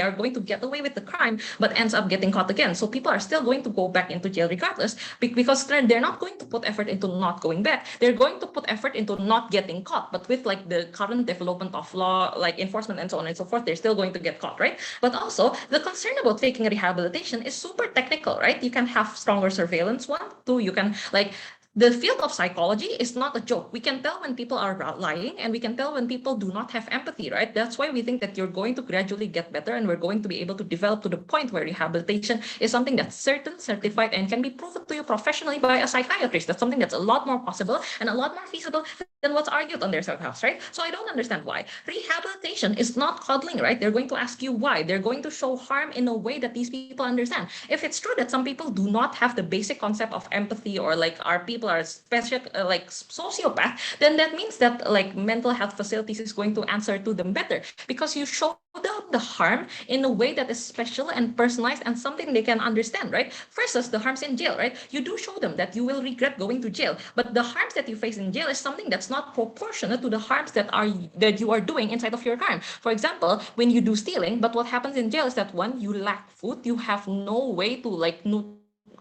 [SPEAKER 6] are going to get away with the crime, but ends up getting caught again. So people are still going to go back into jail regardless because they're not going to put effort into not going back. They're going to put effort into not getting caught. But with like the current development of law, like enforcement and so on and so forth, they're still going to get caught, right? But also the concern about faking rehabilitation is super technical, right? You can have stronger surveillance, one, two, you can like the field of psychology is not a joke. We can tell when people are lying and we can tell when people do not have empathy, right? That's why we think that you're going to gradually get better and we're going to be able to develop to the point where rehabilitation is something that's certain, certified, and can be proven to you professionally by a psychiatrist. That's something that's a lot more possible and a lot more feasible than what's argued on their house, right? So I don't understand why. Rehabilitation is not coddling, right? They're going to ask you why. They're going to show harm in a way that these people understand. If it's true that some people do not have the basic concept of empathy or like our people are special like sociopath, then that means that like mental health facilities is going to answer to them better because you show them the harm in a way that is special and personalized and something they can understand, right? Versus the harms in jail, right? You do show them that you will regret going to jail, but the harms that you face in jail is something that's not proportionate to the harms that you are doing inside of your crime. For example, when you do stealing, but what happens in jail is that one, you lack food, you have no way to like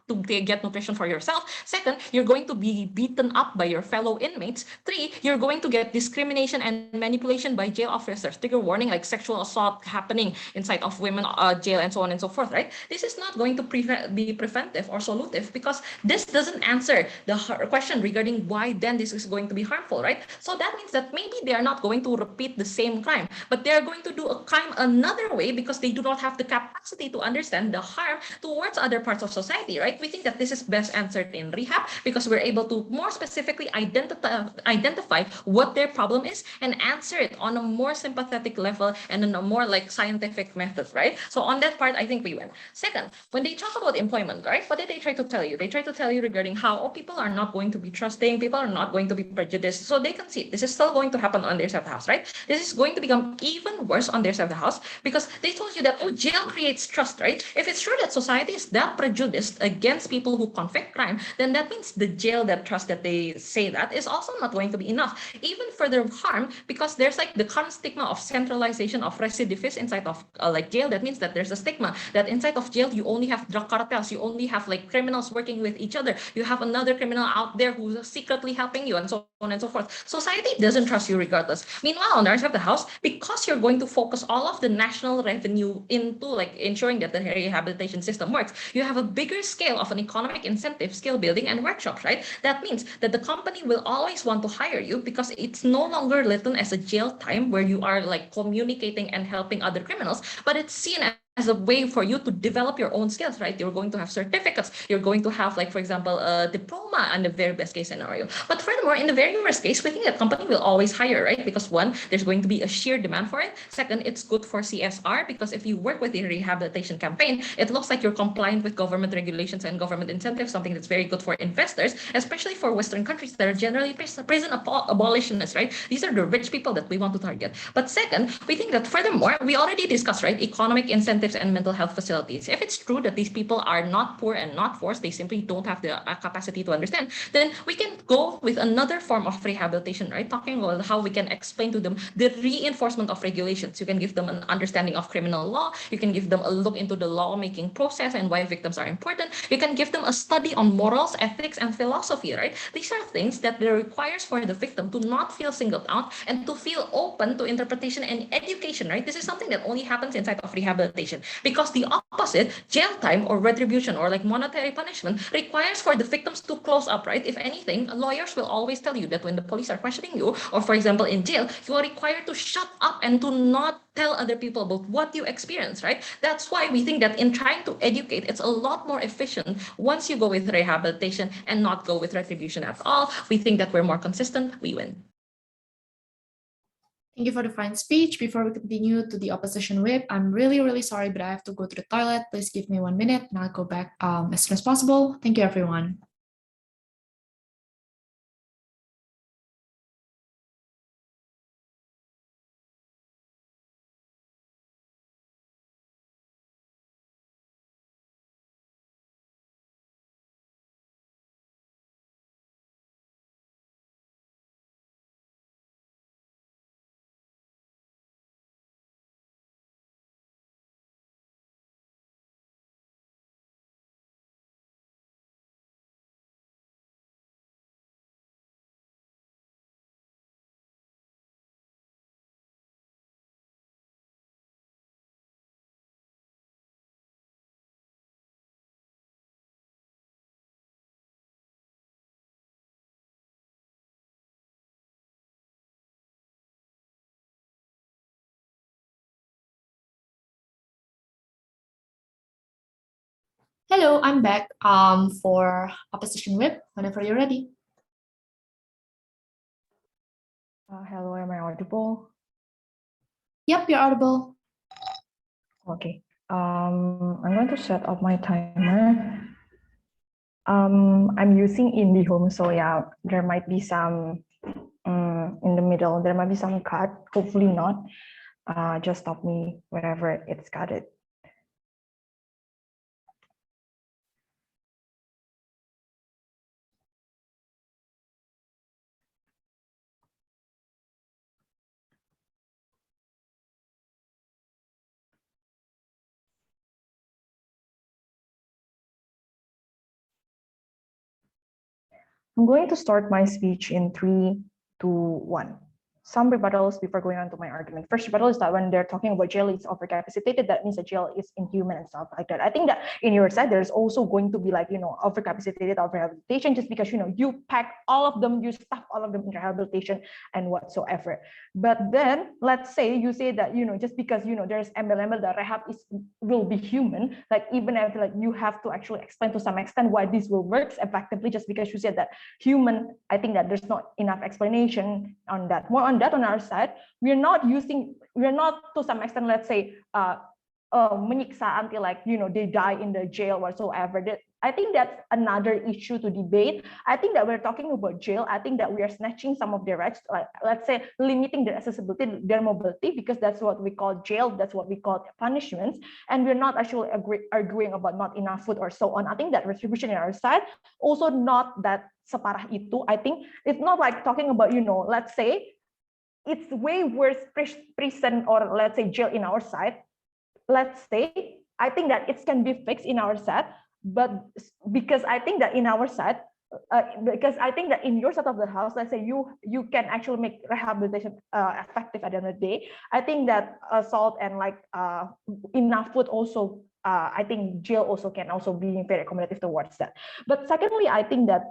[SPEAKER 6] to get nutrition for yourself. Second, you're going to be beaten up by your fellow inmates. Three, you're going to get discrimination and manipulation by jail officers. Trigger warning, like sexual assault happening inside of women jail and so on and so forth, right? This is not going to be preventive or solutive because this doesn't answer the question regarding why then this is going to be harmful, right? So that means that maybe they are not going to repeat the same crime, but they are going to do a crime another way because they do not have the capacity to understand the harm towards other parts of society, right? We think that this is best answered in rehab because we're able to more specifically identify what their problem is and answer it on a more sympathetic level and in a more like scientific method, right? So on that part, I think we win. Second, when they talk about employment, right? What did they try to tell you? They try to tell you regarding how people are not going to be trusting, people are not going to be prejudiced. So they can see this is still going to happen on their side of the house, right? This is going to become even worse on their side of the house because they told you that, oh, jail creates trust, right? If it's true that society is that prejudiced against people who convict crime, then that means the jail, that trust that they say that is also not going to be enough. Even further harm because there's like the current stigma of centralization of recidivists inside of like jail. That means that there's a stigma that inside of jail you only have drug cartels, you only have like criminals working with each other, you have another criminal out there who's secretly helping you and so on and so forth. Society doesn't trust you regardless. Meanwhile, on the other side of the house, because you're going to focus all of the national revenue into like ensuring that the rehabilitation system works, you have a bigger scale of an economic incentive, skill building, and workshops, right? That means that the company will always want to hire you because it's no longer written as a jail time where you are like communicating and helping other criminals, but it's seen as a way for you to develop your own skills, right? You're going to have certificates. You're going to have, like, for example, a diploma in the very best case scenario. But furthermore, in the very worst case, we think that company will always hire, right? Because one, there's going to be a sheer demand for it. Second, it's good for CSR because if you work with a rehabilitation campaign, it looks like you're compliant with government regulations and government incentives, something that's very good for investors, especially for Western countries that are generally prison abolitionists, right? These are the rich people that we want to target. But second, we think that furthermore, we already discussed, right? Economic incentive corrective and mental health facilities. If it's true that these people are not poor and not forced, they simply don't have the capacity to understand, then we can go with another form of rehabilitation, right? Talking about how we can explain to them the reinforcement of regulations. You can give them an understanding of criminal law. You can give them a look into the lawmaking process and why victims are important. You can give them a study on morals, ethics, and philosophy, right? These are things that it requires for the victim to not feel singled out and to feel open to interpretation and education, right? This is something that only happens inside of rehabilitation, because the opposite, jail time or retribution or like monetary punishment, requires for the victims to close up, right? If anything, lawyers will always tell you that when the police are questioning you, or for example in jail, you are required to shut up and to not tell other people about what you experience, right? That's why we think that in trying to educate, it's a lot more efficient once you go with rehabilitation and not go with retribution at all. We think that we're more consistent, we win.
[SPEAKER 1] Thank you for the fine speech. Before we continue to the opposition whip, I'm really, really sorry, but I have to go to the toilet. Please give me 1 minute and I'll go back as soon as possible. Thank you, everyone. Hello, I'm back for opposition whip whenever you're ready.
[SPEAKER 7] Hello, am I audible?
[SPEAKER 1] Yep, you're audible.
[SPEAKER 7] Okay. I'm going to set up my timer. I'm using IndiHome, so yeah, there might be some in the middle. There might be some cut. Hopefully not. Just stop me whenever it's cut it. I'm going to start my speech in 3, 2, 1. Some rebuttals before going on to my argument. First rebuttal is that when they're talking about jail is overcapacitated, that means the jail is inhuman and stuff like that. I think that in your side, there's also going to be like, overcapacitated or rehabilitation, just because, you pack all of them, you stuff all of them in rehabilitation and whatsoever. But then let's say you say that, just because, there's MLML, that rehab will be human, like even if like you have to actually explain to some extent why this will work effectively, just because you said that human, I think that there's not enough explanation on that. More on that on our side, we're not to some extent, let's say, menyiksa until like, they die in the jail whatsoever. I think that's another issue to debate. I think that we're talking about jail. I think that we are snatching some of their rights, like let's say limiting their accessibility, their mobility, because that's what we call jail. That's what we call punishments. And we're not actually arguing about not enough food or so on. I think that retribution on our side also not that separah itu. I think it's not like talking about, let's say it's way worse prison or let's say jail in our side. Let's say, I think that it can be fixed in our side, but because I think that in our side, because I think that in your side of the house, let's say you can actually make rehabilitation effective at the end of the day. I think that salt and like enough food also, I think jail also can also be very accommodative towards that. But secondly, I think that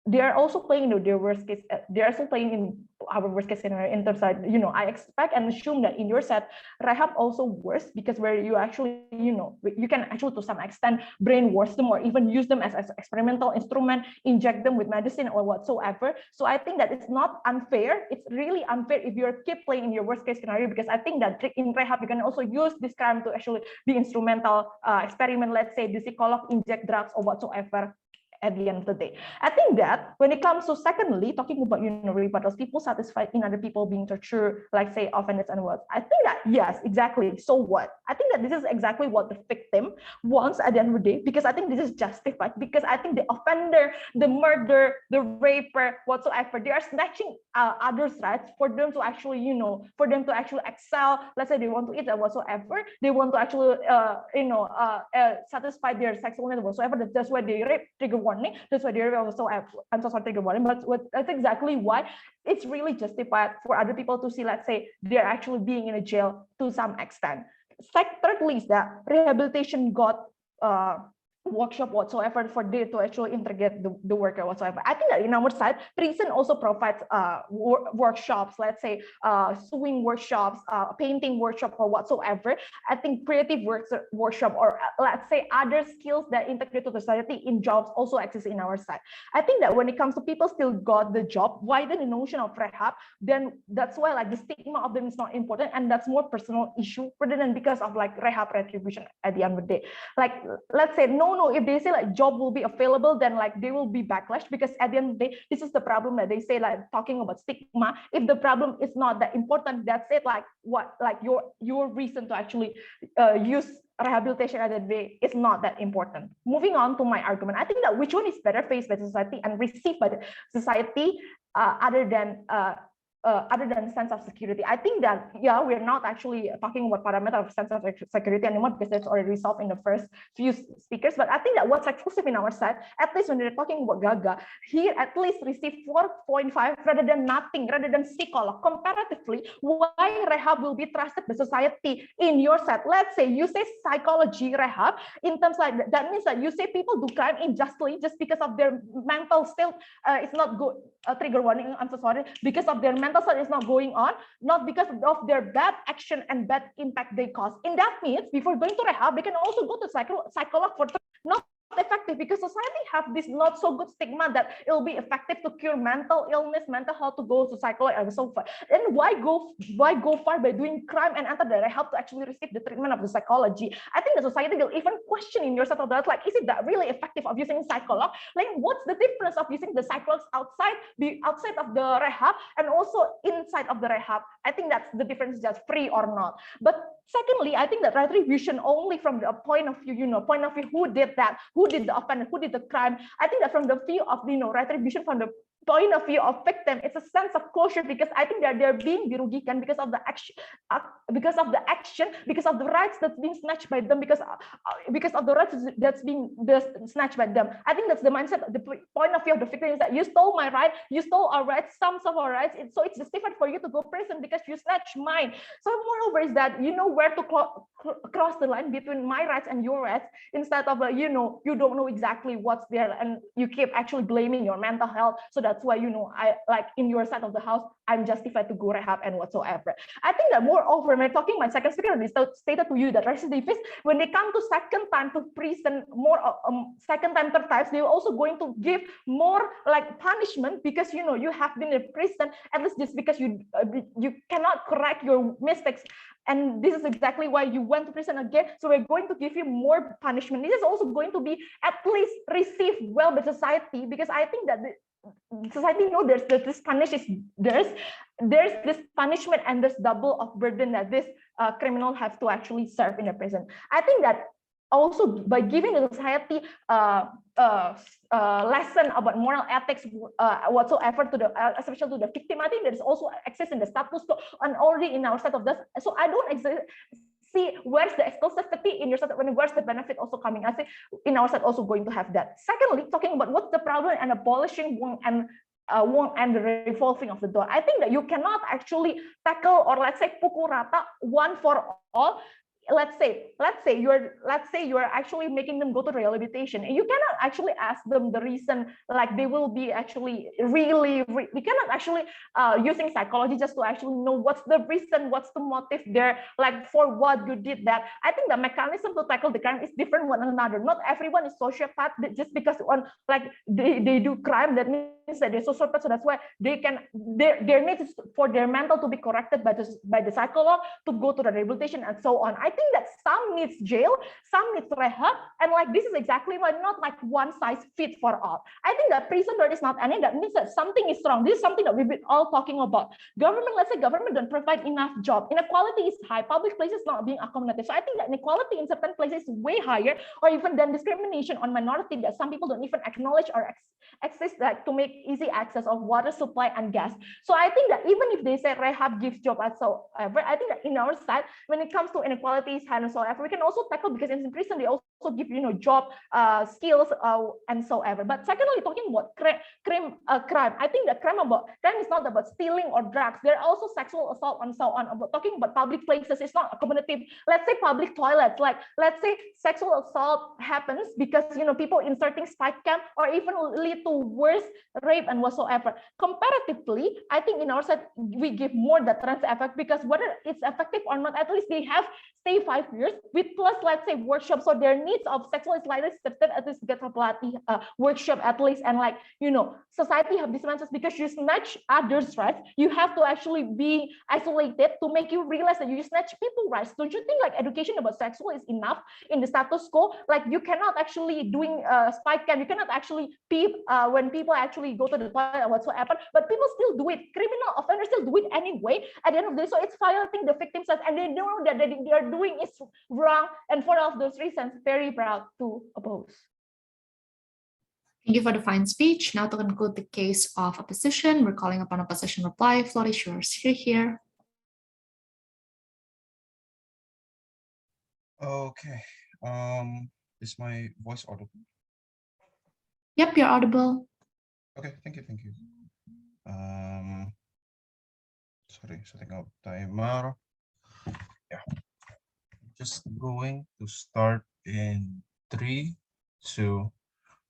[SPEAKER 7] they are also playing their worst case. They are also playing in our worst case scenario in terms of, I expect and assume that in your set, rehab also worse, because where you actually, you can actually to some extent brainwash them or even use them as experimental instrument, inject them with medicine or whatsoever. So I think that it's not unfair. It's really unfair if you keep playing in your worst case scenario, because I think that in rehab, you can also use this crime to actually be instrumental experiment. Let's say the psycholog inject drugs or whatsoever. at the end of the day. I think that when it comes to secondly, talking about rebuttals, people satisfied in other people being tortured, like say offenders and what. I think that yes, exactly. So what? I think that this is exactly what the victim wants at the end of the day, because I think this is justified, because I think the offender, the murderer, the raper, whatsoever, they are snatching others' rights for them to actually, for them to actually excel. Let's say they want to eat or whatsoever, they want to actually, satisfy their sexual needs whatsoever. That's why they rape, trigger warning. That's why they rape whatsoever. I'm so sorry, trigger warning. But that's exactly why it's really justified for other people to see, let's say, they're actually being in a jail to some extent. Thirdly is that rehabilitation got workshop whatsoever for they to actually integrate the worker whatsoever. I think that in our side, prison also provides workshops, let's say sewing workshops, painting workshop or whatsoever. I think creative workshop or let's say other skills that integrate to the society in jobs also exist in our side. I think that when it comes to people still got the job, widen the notion of rehab, then that's why like the stigma of them is not important, and that's more personal issue rather than because of like rehab retribution at the end of the day. Like let's say no, if they say like job will be available, then like they will be backlash, because at the end of the day, this is the problem that they say, like talking about stigma. If the problem is not that important, that's it. Like what, like your reason to actually use rehabilitation at the end of the day is not that important. Moving on to my argument, I think that which one is better faced by society and received by the society other than sense of security. I think that, yeah, we're not actually talking about parameter of sense of security anymore, because that's already resolved in the first few speakers. But I think that what's exclusive in our side, at least when they're talking about Gaga, here at least receive 4.5 rather than nothing, rather than psycholog. Comparatively, why rehab will be trusted by society in your side? Let's say you say psychology rehab, in terms like that means that you say people do crime unjustly just because of their mental state it's not good. Trigger warning, I'm so sorry, because of their mental state is not going on, not because of their bad action and bad impact they cause. In that means, before going to rehab, they can also go to psycholog for not effective, because society have this not so good stigma that it will be effective to cure mental illness, mental health, to go to psycholog and so forth. And why go far by doing crime and enter the rehab to actually receive the treatment of the psychology? I think the society will even question in your set of that, like, is it that really effective of using psycholog? Like, what's the difference of using the psychologs outside of the rehab and also inside of the rehab? I think that's the difference, just free or not. But secondly, I think that retribution only from the point of view, who did that, who did the offense, who did the crime. I think that from the view of retribution, from the point of view of victim, it's a sense of closure, because I think that they're being dirugikan because of the action, because of the rights that's being snatched by them, because of the rights that's being snatched by them. I think that's the mindset, the point of view of the victim is that you stole my right, you stole our rights, some of our rights, so it's justified for you to go prison because you snatched mine. So moreover is that you know where to cross the line between my rights and your rights, instead of you don't know exactly what's there, and you keep actually blaming your mental health. So that's why I like in your side of the house, I'm justified to go rehab and whatsoever. I think that moreover, when talking my second speaker, they stated to you that recidivists, when they come to second time to prison, more second time, third times, they're also going to give more like punishment, because you have been in prison at least just because you cannot correct your mistakes. And this is exactly why you went to prison again. So we're going to give you more punishment. This is also going to be at least received well by society, because I think that society know there's this this punishment and this double of burden that this criminal have to actually serve in the prison. I think that also by giving the society lesson about moral ethics whatsoever to the especially to the victim, I think there's also access in the status quo and already in our set of this. So I don't see where's the exclusivity in your set, where's the benefit also coming. I think in our set also going to have that. Secondly, talking about what's the problem and abolishing Wong and the revolving of the door. I think that you cannot actually tackle, or let's say pukul rata one for all. Let's say you're actually making them go to rehabilitation, and you cannot actually ask them the reason, like they will be actually we cannot actually using psychology just to actually know what's the reason, what's the motive there, like for what you did that. I think the mechanism to tackle the crime is different one another. Not everyone is sociopath just because they do crime, that means that they're sociopath. So that's why they can their needs is for their mental to be corrected by the psycholog, to go to the rehabilitation and so on. I think think that some needs jail, some needs rehab, and like this is exactly why not like one size fits for all. I think that prison there is not any, that means that something is wrong. This is something that we've been all talking about. Government, let's say government don't provide enough job. Inequality is high. Public places not being accommodated. So I think that inequality in certain places is way higher, or even than discrimination on minority, that some people don't even acknowledge or access that to make easy access of water supply and gas. So I think that even if they say rehab gives job whatsoever, I think that in our side, when it comes to inequalities and so ever, we can also tackle, because in prison they also give job skills and so ever. But secondly, talking about crime, I think that crime is not about stealing or drugs. There are also sexual assault and so on. About talking about public places, it's not accommodative. Let's say public toilets, like let's say sexual assault happens because people inserting spike cam, or even lead to worse rape and whatsoever. Comparatively, I think in our side we give more that trans effect, because whether it's effective or not, at least they have stay 5 years with plus, let's say, workshops, so their needs of sexual is slightly shifted, at least get a pelatih workshop at least. And like society have this mindset, because you snatch others' rights, you have to actually be isolated to make you realize that you snatch people rights. Don't you think like education about sexual is enough in the status quo? Like you cannot actually doing spike cam, you cannot actually peep when people actually go to the toilet or whatsoever, but people still do it. Criminal offenders still do it anyway at the end of the day. So it's violating the victims' rights, and they know that they are doing is wrong. And for all of those reasons, very proud to oppose.
[SPEAKER 1] Thank you for the fine speech. Now to conclude the case of opposition, we're calling upon opposition reply. Floor is yours. Here.
[SPEAKER 3] Okay. Is my voice audible?
[SPEAKER 1] Yep, you're audible.
[SPEAKER 3] Okay, thank you. Sorry, setting up timer. Yeah. Just going to start in 3, 2,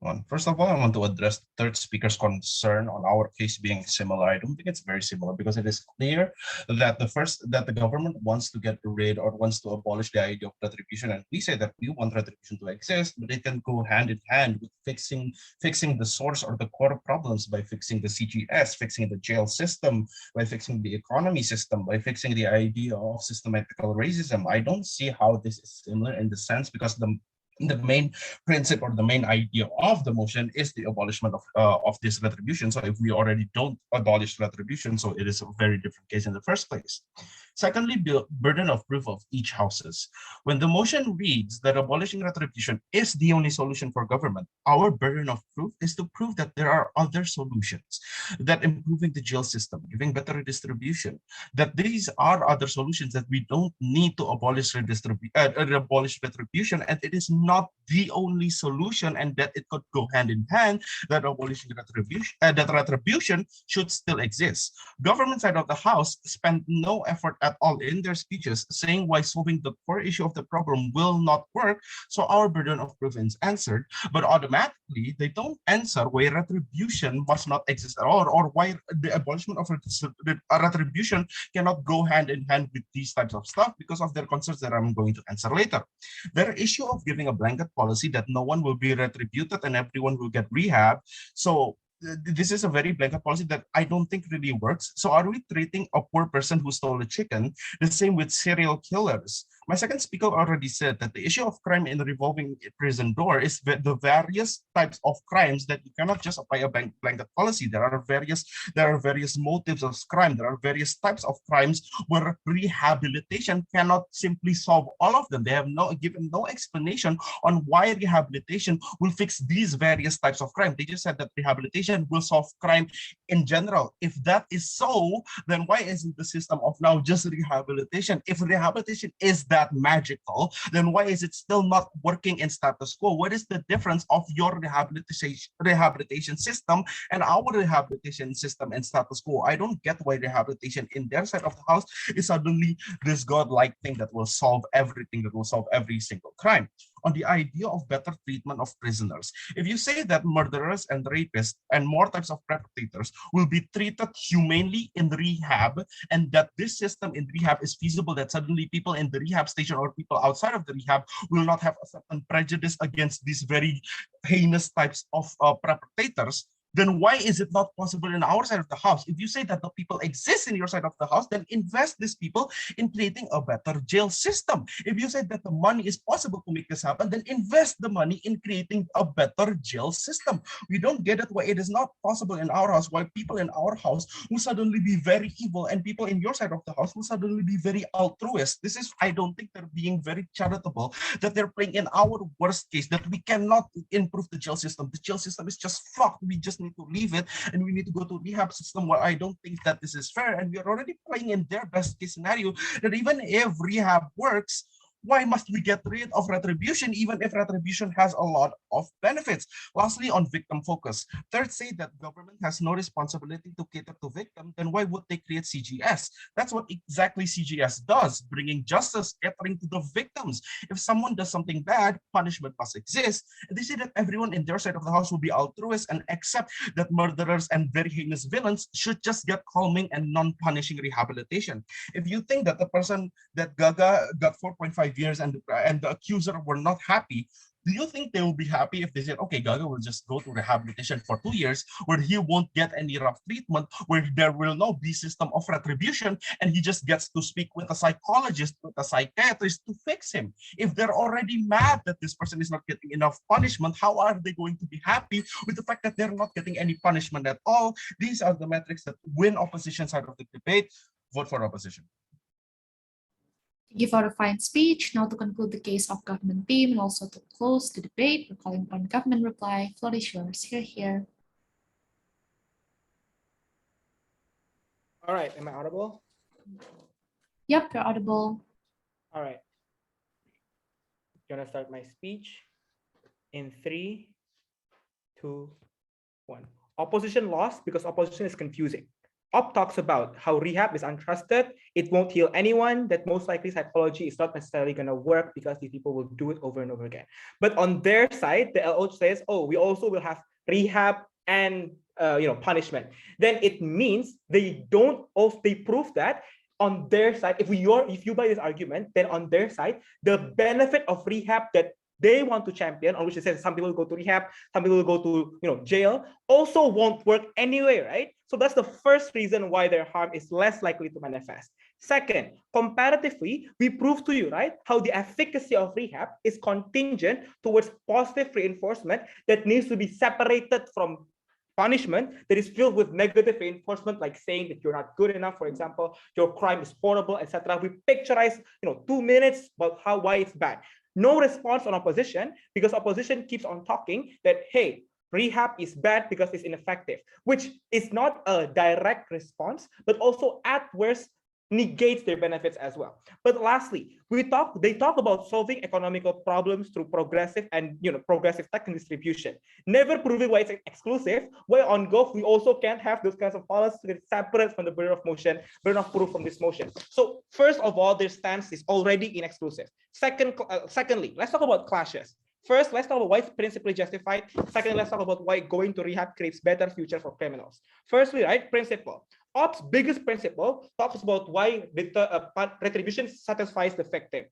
[SPEAKER 3] 1. First of all, I want to address the third speaker's concern on our case being similar. I don't think it's very similar, because it is clear that the government wants to get rid or wants to abolish the idea of retribution, and we say that we want retribution to exist, but it can go hand in hand with fixing the source or the core problems by fixing the CGS, fixing the jail system, by fixing the economy system, by fixing the idea of systematical racism. I don't see how this is similar in the sense, because the main principle or the main idea of the motion is the abolishment of this retribution. So if we already don't abolish retribution, so it is a very different case in the first place. Secondly, the burden of proof of each houses. When the motion reads that abolishing retribution is the only solution for government, our burden of proof is to prove that there are other solutions, that improving the jail system, giving better redistribution, that these are other solutions, that we don't need to abolish retribution, and it is not the only solution, and that it could go hand in hand, that abolishing retribution, that retribution should still exist. Government side of the house spent no effort at all in their speeches saying why solving the core issue of the problem will not work. So our burden of proof is answered, but automatically they don't answer why retribution must not exist at all, or why the abolishment of retribution cannot go hand in hand with these types of stuff, because of their concerns that I'm going to answer later. Their issue of giving a blanket policy that no one will be retributed and everyone will get rehab. So this is a very blanket policy that I don't think really works. So are we treating a poor person who stole a chicken the same with serial killers? My second speaker already said that the issue of crime in the revolving prison door is the various types of crimes that you cannot just apply a blanket policy. There are various motives of crime. There are various types of crimes where rehabilitation cannot simply solve all of them. They have given no explanation on why rehabilitation will fix these various types of crime. They just said that rehabilitation will solve crime in general. If that is so, then why isn't the system of now just rehabilitation? If rehabilitation is that magical, then why is it still not working in status quo? What is the difference of your rehabilitation system and our rehabilitation system and status quo? I don't get why rehabilitation in their side of the house is suddenly this godlike thing that will solve everything, that will solve every single crime. On the idea of better treatment of prisoners, if you say that murderers and rapists and more types of perpetrators will be treated humanely in rehab, and that this system in rehab is feasible, that suddenly people in the rehab station or people outside of the rehab will not have a certain prejudice against these very heinous types of perpetrators, then why is it not possible in our side of the house? If you say that the people exist in your side of the house, then invest these people in creating a better jail system. If you say that the money is possible to make this happen, then invest the money in creating a better jail system. We don't get it why it is not possible in our house, why people in our house will suddenly be very evil and people in your side of the house will suddenly be very altruist. This is, I don't think they're being very charitable, that they're playing in our worst case, that we cannot improve the jail system. The jail system is just fucked. We just need to leave it and we need to go to rehab system, where I don't think that this is fair. And we are already playing in their best case scenario, that even if rehab works, why must we get rid of retribution, even if retribution has a lot of benefits? Lastly, on victim focus. Third, say that government has no responsibility to cater to victims, then why would they create CGS? That's what exactly CGS does, bringing justice, catering to the victims. If someone does something bad, punishment must exist. And they say that everyone in their side of the house will be altruist and accept that murderers and very heinous villains should just get calming and non-punishing rehabilitation. If you think that the person that Gaga got 4.5 years and the accuser were not happy, do you think they will be happy if they said, okay, Gaga will just go to rehabilitation for 2 years where he won't get any rough treatment, where there will no be system of retribution, and he just gets to speak with a psychologist, with a psychiatrist to fix him? If they're already mad that this person is not getting enough punishment, how are they going to be happy with the fact that they're not getting any punishment at all? These are the metrics that win opposition side of the debate. Vote for opposition.
[SPEAKER 1] Thank you for the fine speech. Now to conclude the case of government team and also to close the debate, we're calling upon government reply. Floor is yours. Here.
[SPEAKER 4] All right, am I audible?
[SPEAKER 1] Yep, you're audible.
[SPEAKER 4] All right. I'm gonna start my speech in 3, 2, 1. Opposition lost because opposition is confusing. Op talks about how rehab is untrusted, it won't heal anyone, that most likely psychology is not necessarily going to work because these people will do it over and over again. But on their side, the LO says, oh, we also will have rehab and punishment. Then it means they prove that on their side, if you buy this argument, then on their side, the benefit of rehab that they want to champion, on which it says some people will go to rehab, some people will go to jail, also won't work anyway, right? So that's the first reason why their harm is less likely to manifest. Second, comparatively, we prove to you, right, how the efficacy of rehab is contingent towards positive reinforcement that needs to be separated from punishment that is filled with negative reinforcement, like saying that you're not good enough, for example, your crime is horrible, etc. We picturize, 2 minutes about why it's bad. No response on opposition, because opposition keeps on talking that, hey, rehab is bad because it's ineffective, which is not a direct response, but also at worst negates their benefits as well. But lastly, they talk about solving economical problems through progressive and progressive tax and distribution, never proving why it's exclusive, why on Gulf we also can't have those kinds of policies separate from the burden of proof from this motion. So first of all, their stance is already inexclusive. Secondly, let's talk about clashes. First, let's talk about why it's principally justified. Second, let's talk about why going to rehab creates better future for criminals. Firstly, right, principle. Op's biggest principle talks about why retribution satisfies the victim.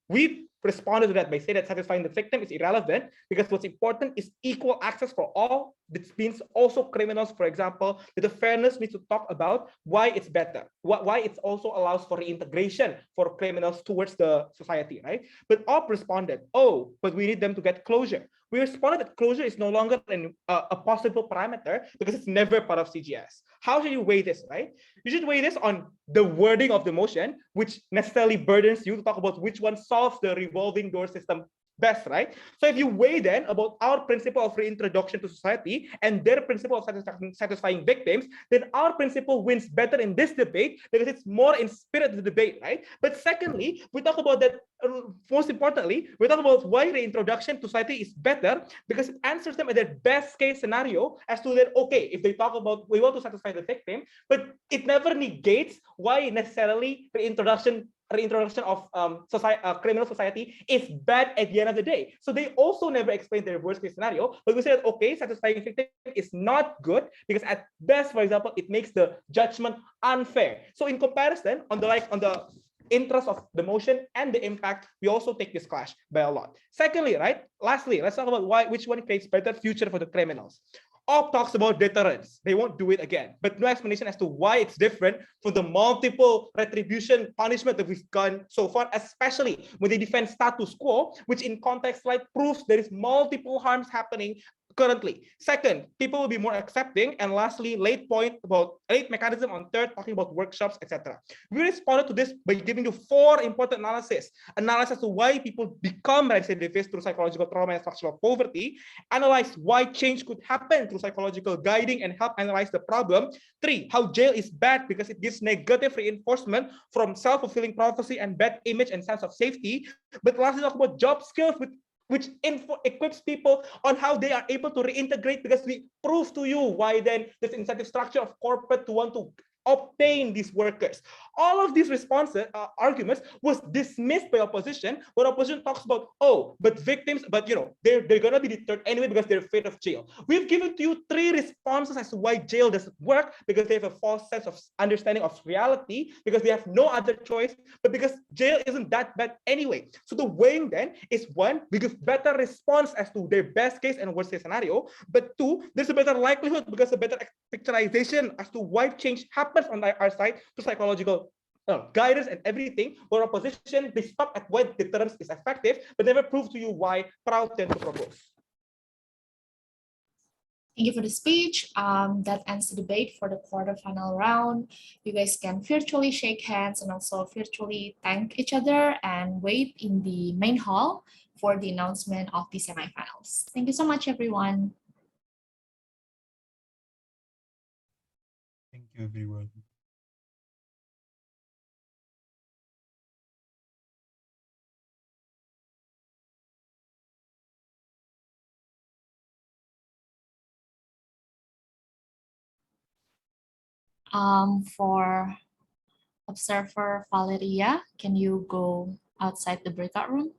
[SPEAKER 4] We responded to that by saying that satisfying the victim is irrelevant because what's important is equal access for all. This means also criminals, for example, that the fairness needs to talk about why it's better, why it also allows for reintegration for criminals towards the society, right? But Op responded, oh, but we need them to get closure. We responded that closure is no longer a possible parameter because it's never part of CGS. How should you weigh this, right? You should weigh this on the wording of the motion, which necessarily burdens you to talk about which one solves the revolving door system best, right? So if you weigh then about our principle of reintroduction to society and their principle of satisfying victims, then our principle wins better in this debate because it's more in spirit of the debate, right? But secondly, we talk about that, most importantly, we talk about why reintroduction to society is better because it answers them at their best case scenario as to that, okay, if they talk about we want to satisfy the victim, but it never negates why necessarily reintroduction of criminal society is bad at the end of the day. So they also never explain their worst case scenario, but we said, okay, satisfying victim is not good because at best, for example, it makes the judgment unfair. So in comparison, on the interest of the motion and the impact, we also take this clash by a lot. Secondly, right, lastly, let's talk about which one creates better future for the criminals. Op talks about deterrence. They won't do it again, but no explanation as to why it's different from the multiple retribution punishment that we've done so far, especially when they defend status quo, which in context like proves there is multiple harms happening currently. Second, people will be more accepting. And lastly, late mechanism on third, talking about workshops, etc. We responded to this by giving you 4 important analysis to why people become recidivists through psychological trauma and structural poverty, analyze why change could happen through psychological guiding and help analyze the problem. 3, how jail is bad because it gives negative reinforcement from self-fulfilling prophecy and bad image and sense of safety. But lastly, talk about job skills which equips people on how they are able to reintegrate, because we prove to you why then this incentive structure of corporate to want to obtain these workers. All of these responses, arguments was dismissed by opposition, where opposition talks about, oh, but victims, but they're gonna be deterred anyway because they're afraid of jail. We've given to you 3 responses as to why jail doesn't work, because they have a false sense of understanding of reality, because they have no other choice, but because jail isn't that bad anyway. So the weighing then is 1, we give better response as to their best case and worst case scenario, but 2, there's a better likelihood because a better picturization as to why change happens on our side to psychological guidance and everything, where opposition, they stop at why deterrence is effective, but never prove to you why Proud tend to propose.
[SPEAKER 1] Thank you for the speech. That ends the debate for the quarterfinal round. You guys can virtually shake hands and also virtually thank each other and wait in the main hall for the announcement of the semifinals. Thank you so much, everyone.
[SPEAKER 3] Thank you, everyone.
[SPEAKER 1] For observer Valeria, can you go outside the breakout room?